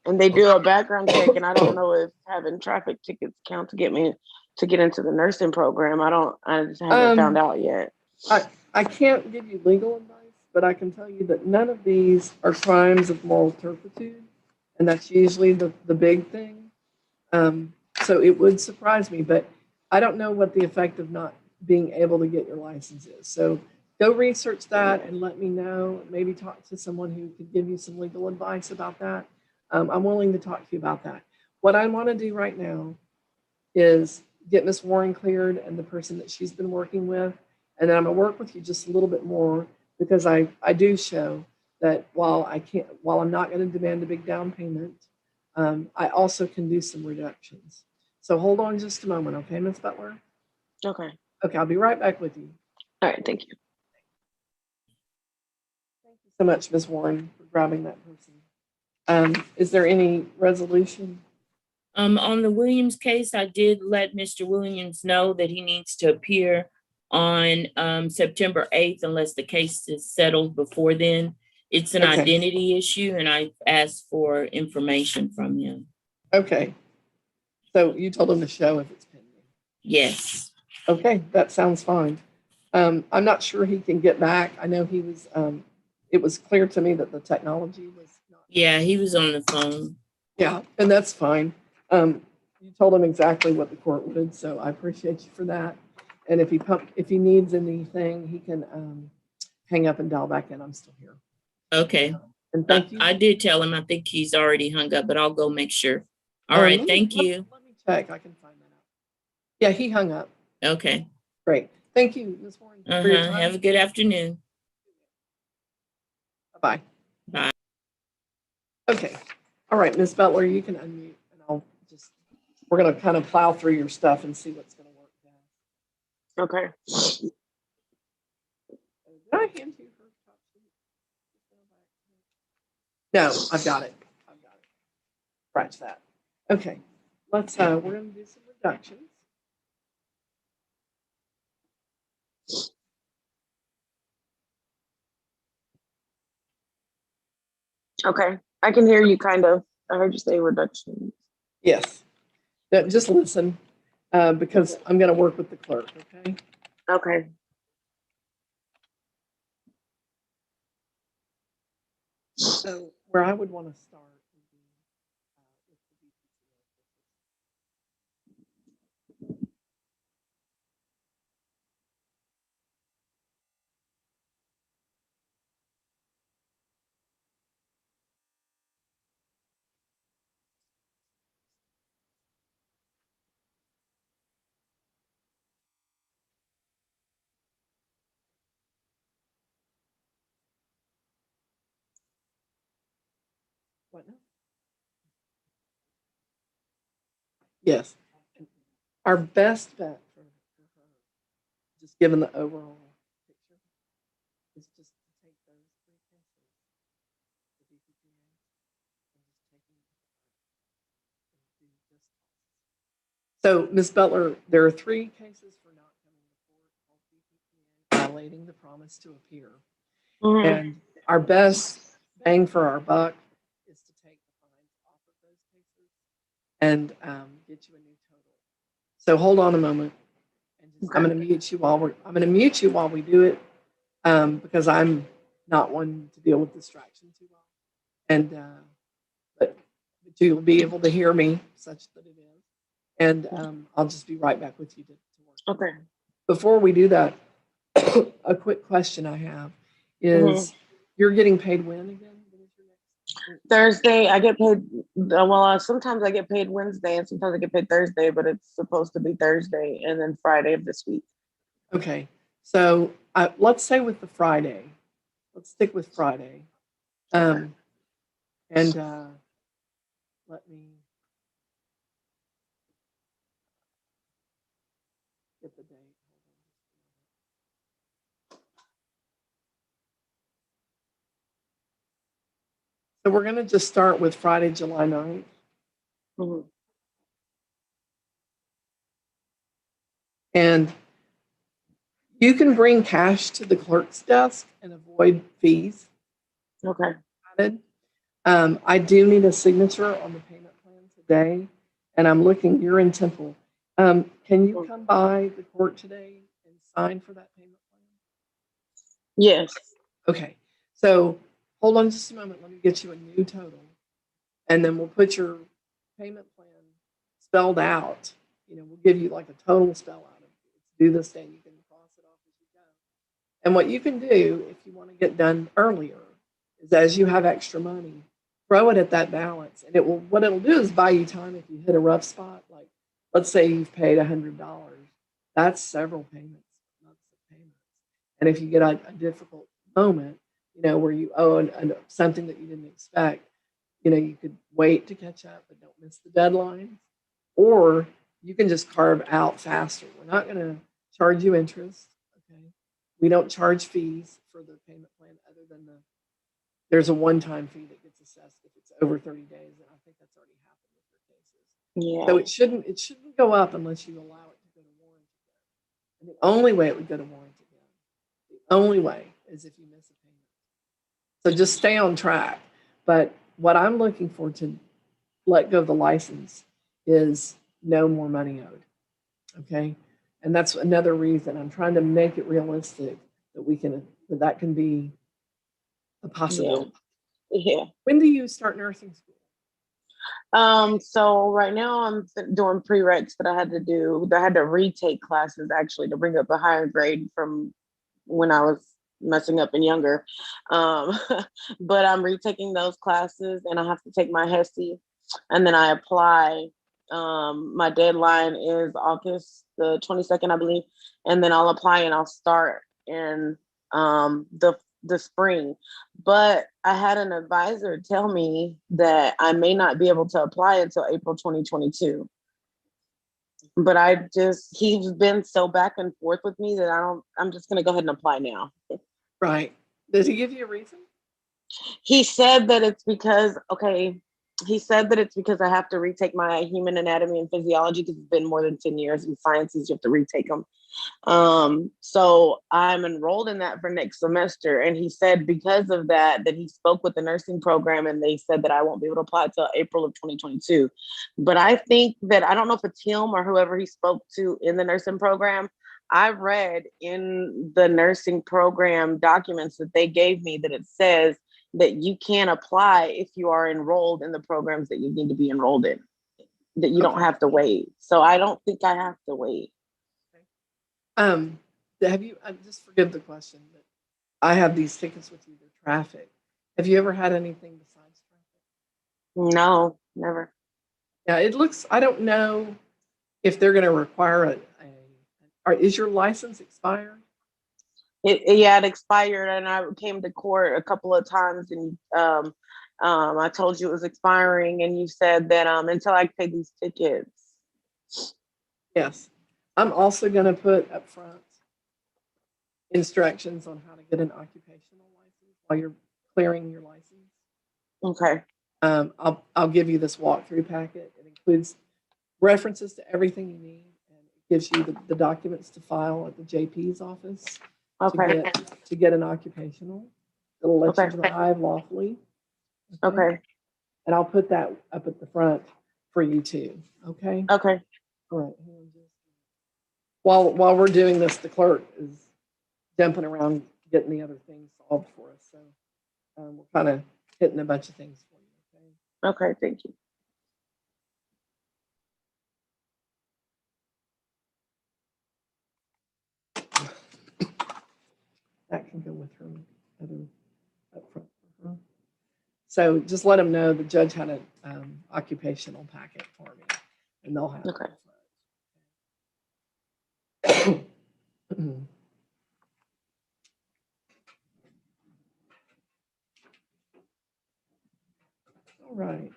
and they do a background check, and I don't know if having traffic tickets count to get me to get into the nursing program. I just haven't found out yet. I can't give you legal advice, but I can tell you that none of these are crimes of moral turpitude, and that's usually the big thing. So it would surprise me, but I don't know what the effect of not being able to get your license is. So go research that and let me know. Maybe talk to someone who could give you some legal advice about that. I'm willing to talk to you about that. What I want to do right now is get Miss Warren cleared and the person that she's been working with. And then I'm gonna work with you just a little bit more because I do show that while I'm not gonna demand a big down payment, I also can do some reductions. So hold on just a moment, okay, Ms. Butler? Okay. Okay, I'll be right back with you. All right. Thank you. Thank you so much, Ms. Warren, for grabbing that person. Is there any resolution? On the Williams case, I did let Mr. Williams know that he needs to appear on September 8th unless the case is settled before then. It's an Okay. identity issue, and I asked for information from him. Okay. So you told him to show if it's pending. Yes. Okay, that sounds fine. I'm not sure he can get back. I know he was, it was clear to me that the technology was not. Yeah, he was on the phone. Yeah, and that's fine. You told him exactly what the court would, so I appreciate you for that. And if he needs anything, he can hang up and dial back in. I'm still here. Okay. And thank you. I did tell him, I think he's already hung up, but I'll go make sure. All right, thank you. Let me check. I can find that out. Yeah, he hung up. Okay. Great. Thank you, Ms. Warren, for your time. Have a good afternoon. Bye-bye. Bye. Okay. All right, Ms. Butler, you can unmute and we're going to kind of plow through your stuff and see what's going to work best. Okay. Did I hand you her top sheet? No, I've got it. Scratch that. Okay. We're going to do some reductions. Okay. I can hear you kind of. I heard you say reduction. Yes. Just listen because I'm going to work with the clerk, okay? Okay. So where I would want to start would be with the What now? Yes. Our best bet for her, just given the overall picture, is just to take those three cases, the BPPA, and just take them and do just so, Ms. Butler, there are three cases for not coming to court called BPPA violating the promise to appear. Mhm. And our best bang for our buck is to take the fines off of those cases and get you a new total. So hold on a moment, and just, I'm going to mute you while we do it because I'm not one to deal with distraction too well, and but you'll be able to hear me such that it is, and I'll just be right back with you to work. Okay. Before we do that, a quick question I have is you're getting paid when again? Thursday, I get paid. Sometimes I get paid Wednesday and sometimes I get paid Thursday, but it's supposed to be Thursday and then Friday of this week. Okay. So let's say with the Friday, let's stick with Friday. And let me get the date. So we're going to just start with Friday, July 9th. Mm-hmm. And you can bring cash to the clerk's desk and avoid fees. Okay. I do need a signature on the payment plan today. And I'm looking, you're in Temple. Can you come by the court today and sign for that payment plan? Yes. Okay, so hold on just a moment. Let me get you a new total. And then we'll put your payment plan spelled out. You know, we'll give you like a total spell out of it. Do this day, you can cross it off as you go. And what you can do if you want to get done earlier is as you have extra money, throw it at that balance. And it will, what it'll do is buy you time if you hit a rough spot. Like, let's say you've paid $100. That's several payments, months of payments. And if you get a difficult moment, you know, where you owe something that you didn't expect, you know, you could wait to catch up, but don't miss the deadlines. Or you can just carve out faster. We're not going to charge you interest. Okay. We don't charge fees for the payment plan other than there's a one-time fee that gets assessed if it's over 30 days. And I think that's already happened with your cases. Yeah. So it shouldn't go up unless you allow it to go to warranty. And the only way it would go to warranty, the only way is if you miss a payment. So just stay on track. But what I'm looking for to let go of the license is no more money owed. Okay. And that's another reason I'm trying to make it realistic that that can be a possibility. Yeah. When do you start nursing school? So right now I'm doing prereqs that I had to do. I had to retake classes actually to bring up a higher grade from when I was messing up and younger. But I'm retaking those classes and I have to take my HESI and then I apply. My deadline is August the 22nd, I believe. And then I'll apply and I'll start in the spring. But I had an advisor tell me that I may not be able to apply until April 2022. But he's been so back and forth with me that I'm just gonna go ahead and apply now. Right. Does he give you a reason? He said that it's because, I have to retake my human anatomy and physiology because it's been more than 10 years in sciences, you have to retake them. So I'm enrolled in that for next semester. And he said because of that he spoke with the nursing program and they said that I won't be able to apply till April of 2022. But I think that, I don't know if it's him or whoever he spoke to in the nursing program. I read in the nursing program documents that they gave me that it says that you can apply if you are enrolled in the programs that you need to be enrolled in, that you don't have to wait. So I don't think I have to wait. Have you, just forgive the question, but I have these tickets with you, the traffic. Have you ever had anything besides traffic? No, never. Yeah, it looks, I don't know if they're going to require is your license expired? It expired and I came to court a couple of times and I told you it was expiring and you said that until I pay these tickets. Yes. I'm also going to put up front instructions on how to get an occupational license while you're clearing your license. Okay. I'll give you this walkthrough packet. It includes references to everything you need and it gives you the documents to file at the JP's office. Okay. To get an occupational. It'll let you drive lawfully. Okay. And I'll put that up at the front for you too. Okay. Okay. All right. While we're doing this, the clerk is jumping around getting the other things solved for us. So we're kind of hitting a bunch of things for you. Okay. Okay. Thank you. That can go with her other up front for her. So just let them know the judge had an occupational packet for me, and they'll have Okay. it. All right.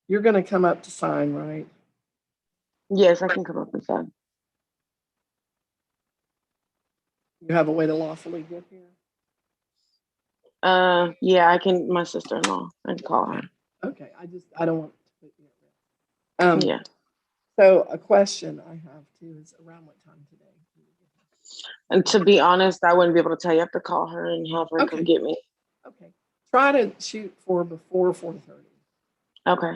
You're going to come up to sign, right? Yes, I can come up and sign. You have a way to lawfully get here? Yeah, I can, my sister-in-law, I can call her. Okay, I don't want to put you at risk. Yeah. So a question I have too is around what time today? And to be honest, I wouldn't be able to tell you. I have to call her and have her come get me. Okay. Try to shoot for before 4:30. Okay.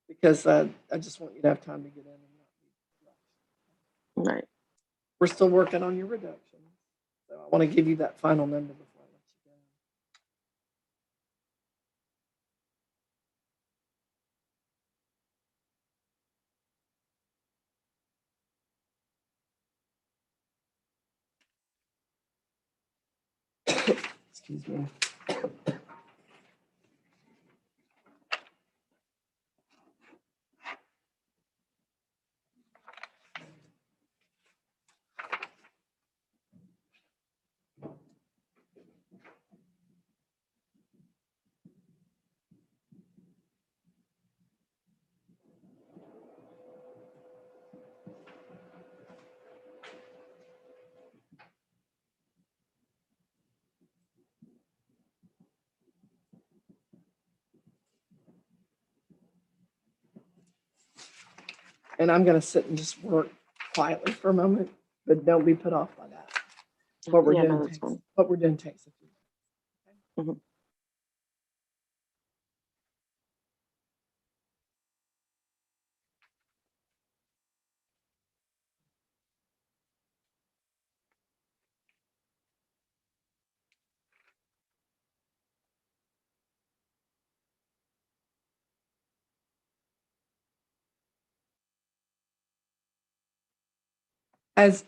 because I just want you to have time to get in and not be rushed. Right. We're still working on your reduction. So I want to give you that final number before I let you go. Excuse me. And I'm going to sit and just work quietly for a moment, but don't be put off by that. What we're Yeah, doing no, that's takes fine. what we're doing takes a few minutes. Mhm.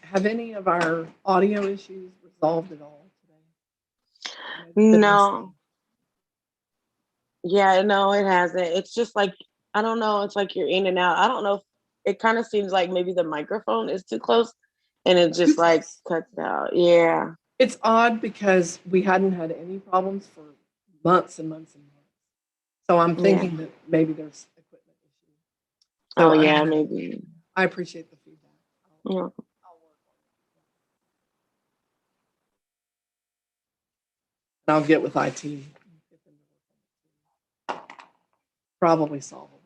Have any of our audio issues resolved at all today? I know you've been No. listening. Yeah, no, it hasn't. It's just like, I don't know. It's like you're in and out. I don't know if it kind of seems like maybe the microphone is too close and it just Too like close. cuts out. Yeah. It's odd because we hadn't had any problems for months and months and months. So I'm Yeah. thinking that maybe there's equipment issues. Oh, So yeah, maybe. I appreciate the feedback. Yeah. I'll work on it. And I'll get with IT. Get them to work on it. Probably solvable.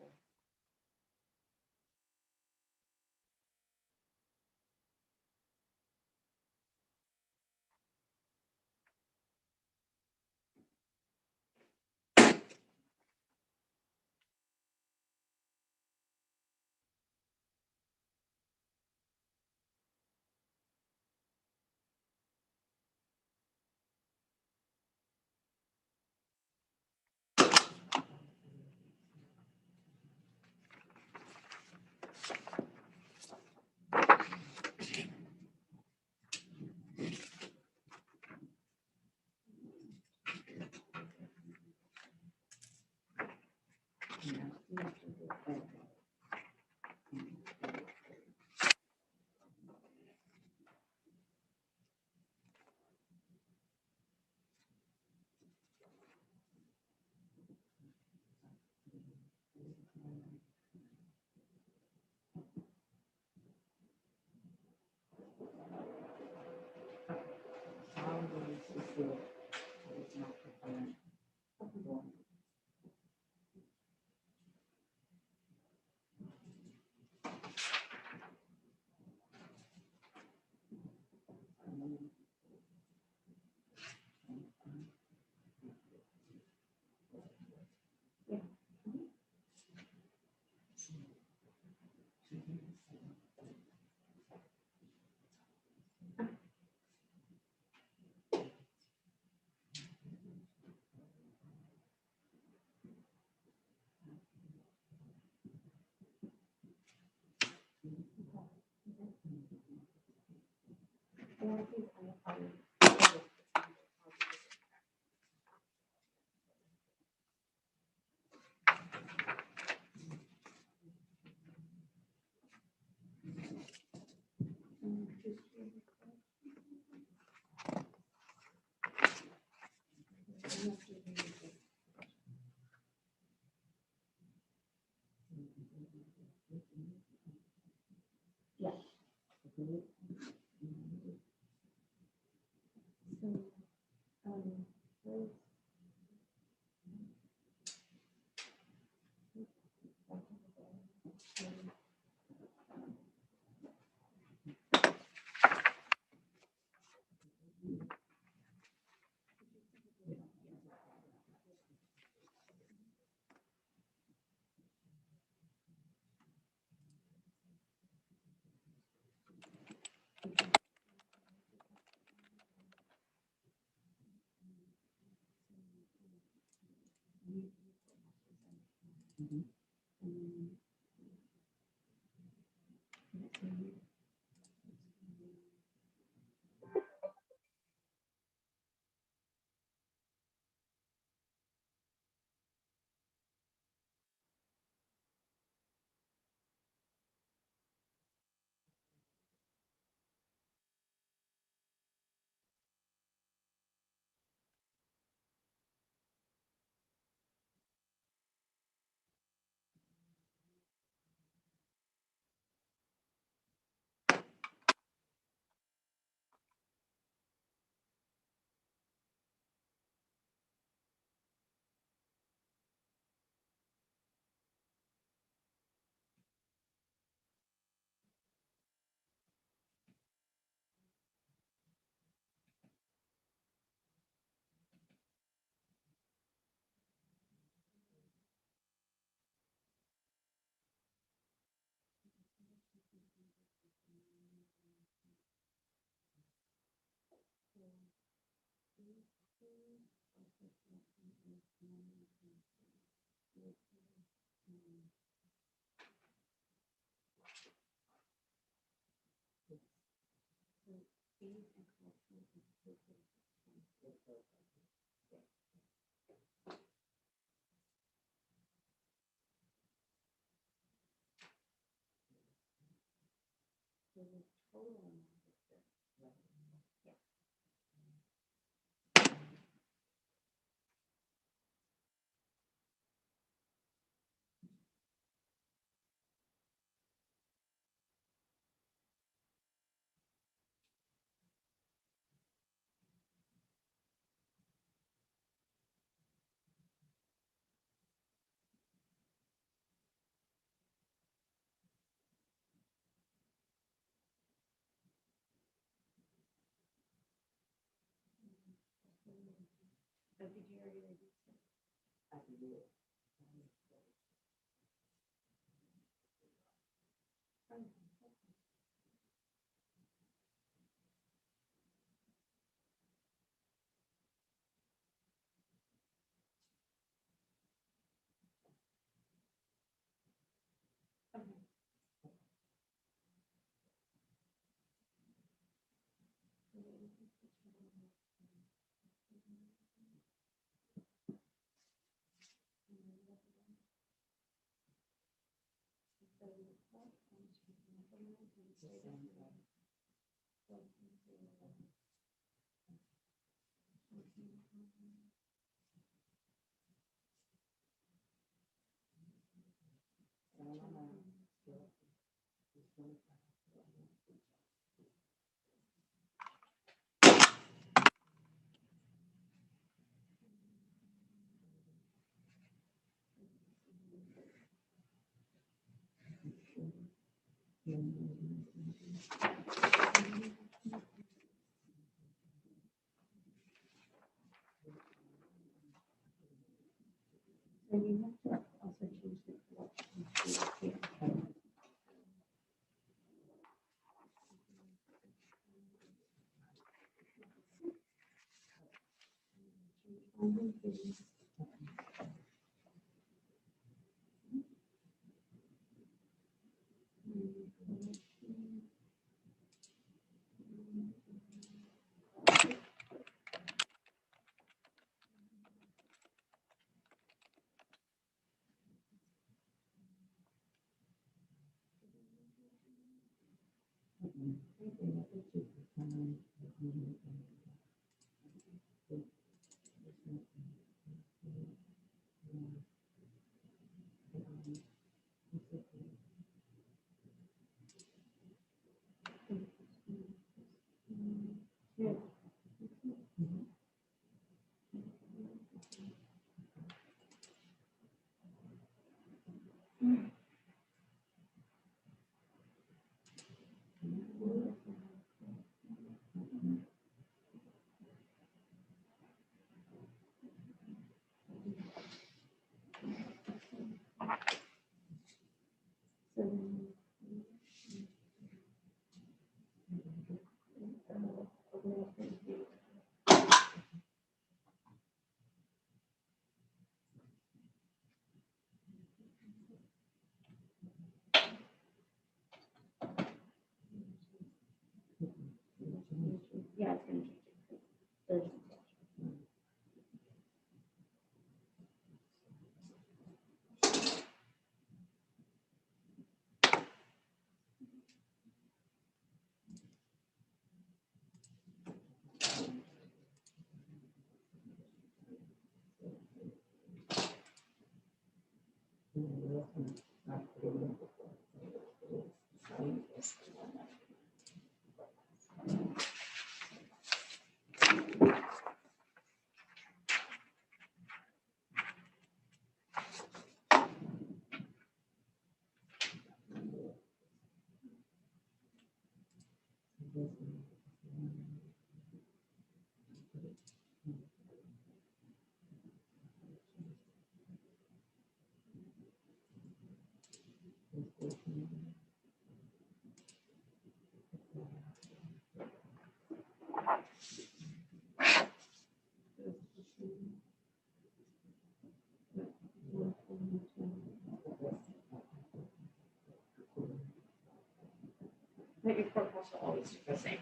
But your court costs will always be the same.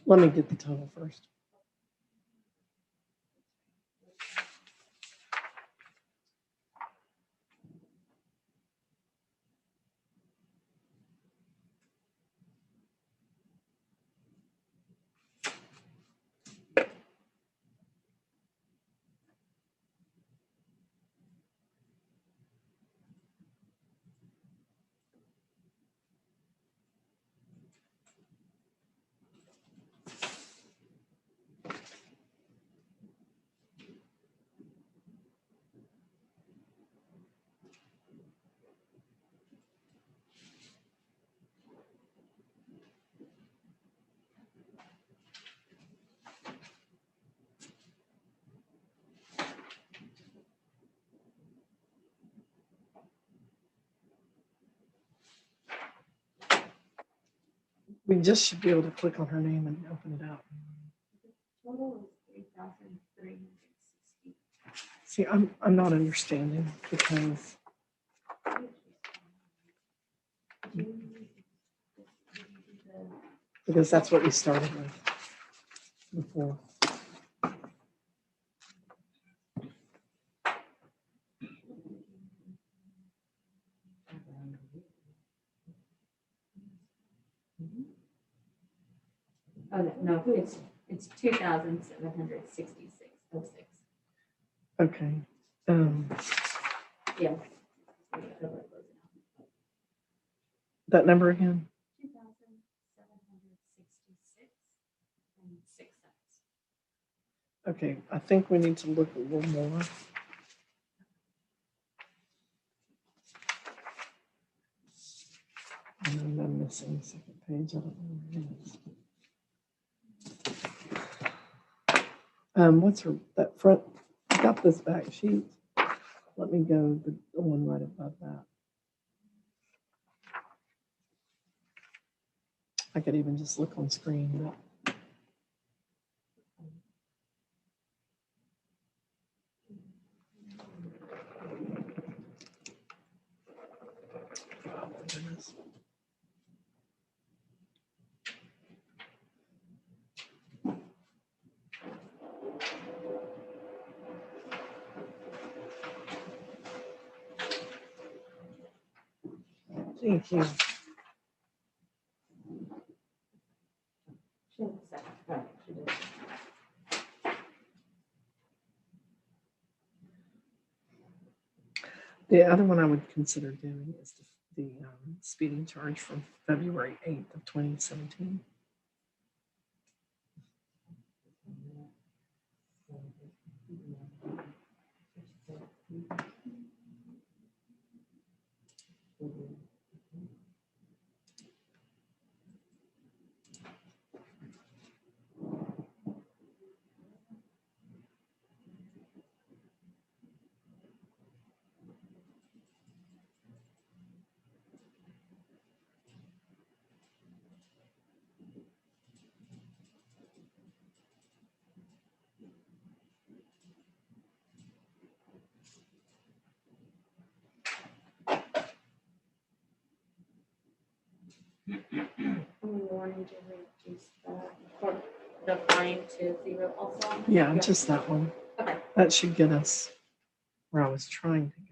Let me get the total first. We just should be able to click on her name and open it up. Total is 3,360. See, I'm not understanding because that's what we started with before. Oh, no, it's 2,766.06. Okay. Yeah. that number again? 2,766.06. Okay, I think we need to look a little more. And I'm missing the second page. I don't know where it is. What's her, that front, I got this back sheet. Let me go the one right above that. I could even just look on screen. But oh, my goodness. Thank you. She has a second. Right, she did. The other one I would consider doing is the speeding charge from February 8th of 2017. And we wanted to reduce the fine to 0 also. Yeah, just that one. Okay. That should get us where I was trying to go.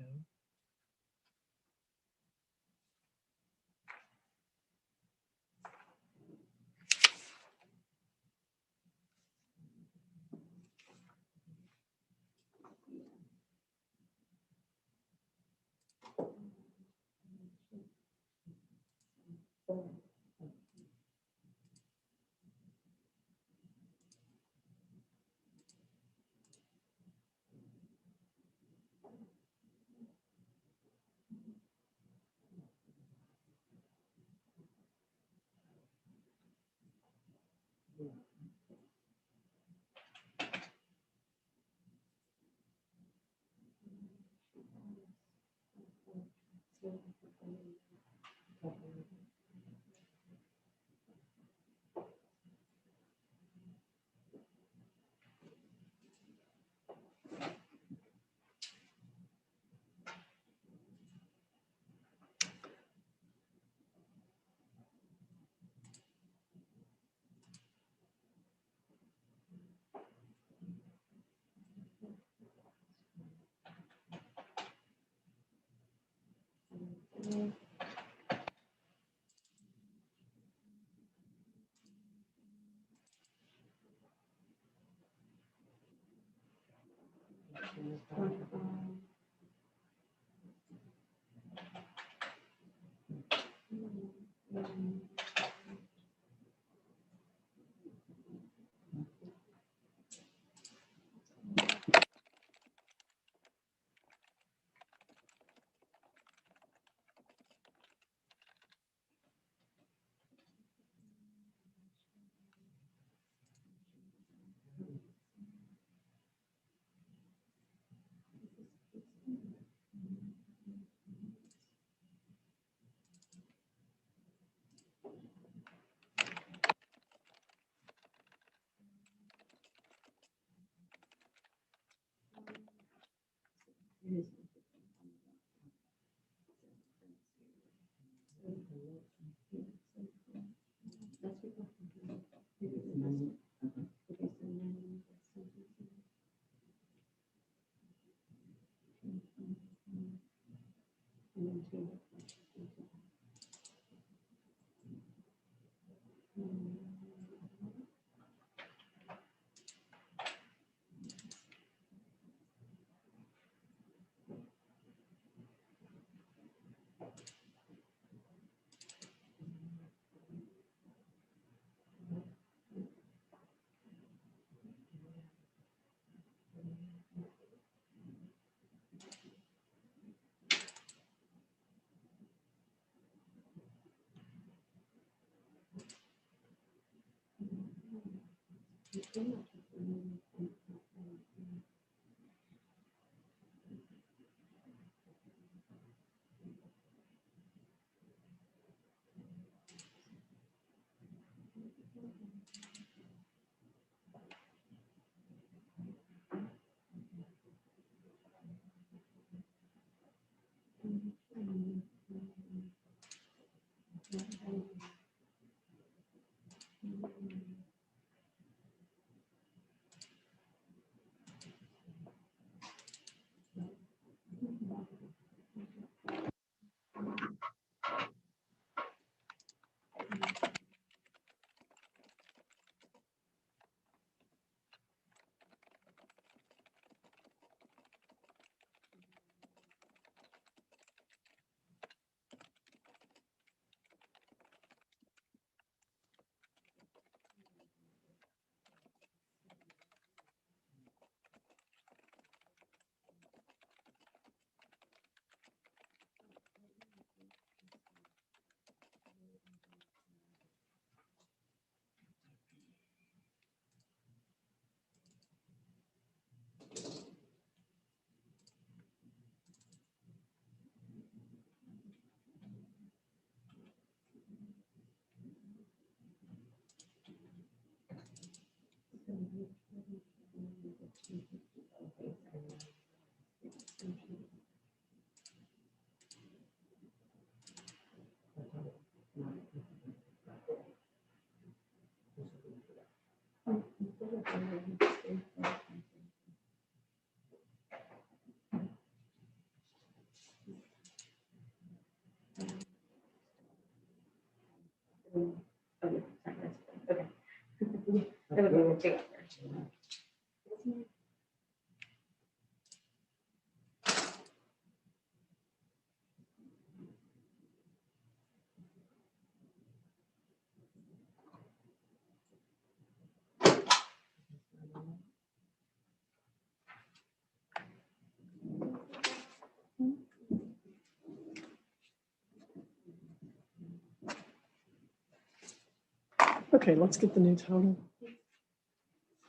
Okay, let's get the new total.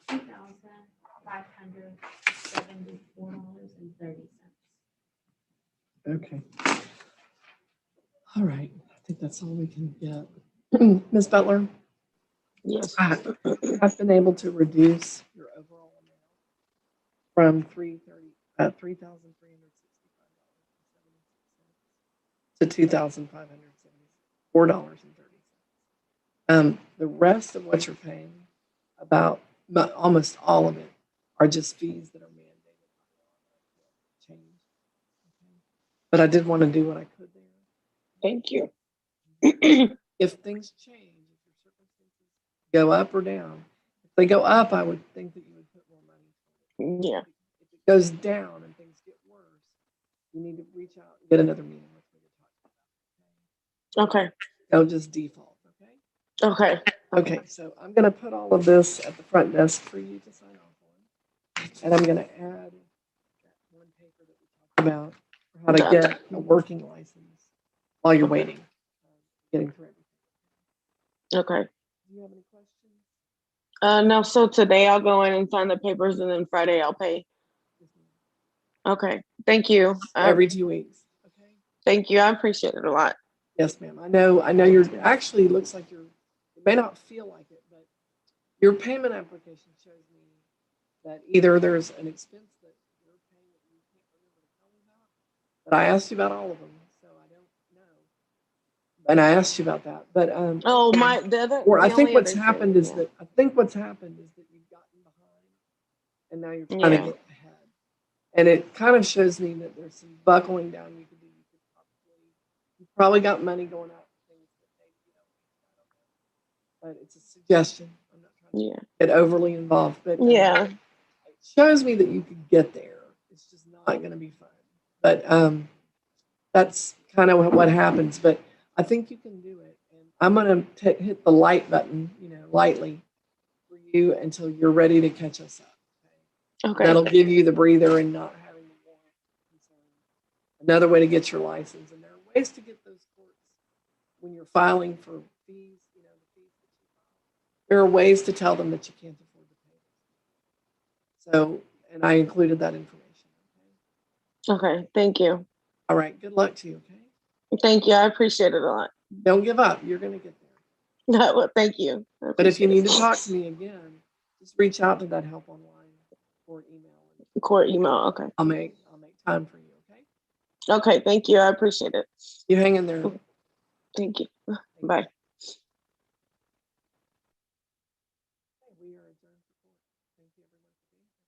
$2,574.30. Okay. All right. I think that's all we can get. Ms. Butler, Yes. I've been able to reduce your overall amount from $3,365.76 to $2,574.30. The rest of what you're paying, almost all of it, are just fees that are mandated by law to change. Okay. But I did want to do what I could there. Thank you. If things change, if your circumstances go up or down, if they go up, I would think that you would put more money toward it. Yeah. If it goes down and things get worse, you need to reach out and get another meeting with me to talk about it. Okay. They'll just default, okay? Okay. Okay, so I'm gonna put all of this at the front desk for you to sign off on. And I'm gonna add that one paper that we talked about for how to get a working license while you're waiting, getting through everything. Okay. Do you have any questions? No, so today I'll go in and sign the papers and then Friday I'll pay. Okay. Thank you. Every 2 weeks, okay? Thank you. I appreciate it a lot. Yes, ma'am. I know you're actually looks like it may not feel like it, but your payment application shows me that either there's an expense that you're paying that you can't remember to tell me about, but I asked you about all of them, so I don't know. And I asked you about that, but Oh, my, or I think only what's other happened thing, is that you've gotten behind, and now you're trying to get ahead. And it kind of shows me that there's some buckling down you could do. You probably got money going out for things that maybe you don't need. I don't know. But it's a suggestion. I'm not trying to get overly involved, but it shows me that you could get there. It's just not going to be fun. But that's kind of what happens. But I think you can do it. And I'm going to hit the light button, lightly for you until you're ready to catch us up. Okay. That'll give you the breather and not having the warrant concern. Another way to get your license. And there are ways to get those courts when you're filing for fees, the fees that you file. There are ways to tell them that you can't afford to pay So, and I included that information. Okay, thank you. All right, good luck to you, okay? Thank you. I appreciate it a lot. Don't give up. You're going to get there. Well, thank you. I But if you appreciate need it. to talk to me again, just reach out to that help online or email. Court email, okay. I'll make time for you, okay? Okay, thank you. I appreciate it. You hang in there. Thank you. Bye. We are adjourned for court. Thank you, everyone, for being here.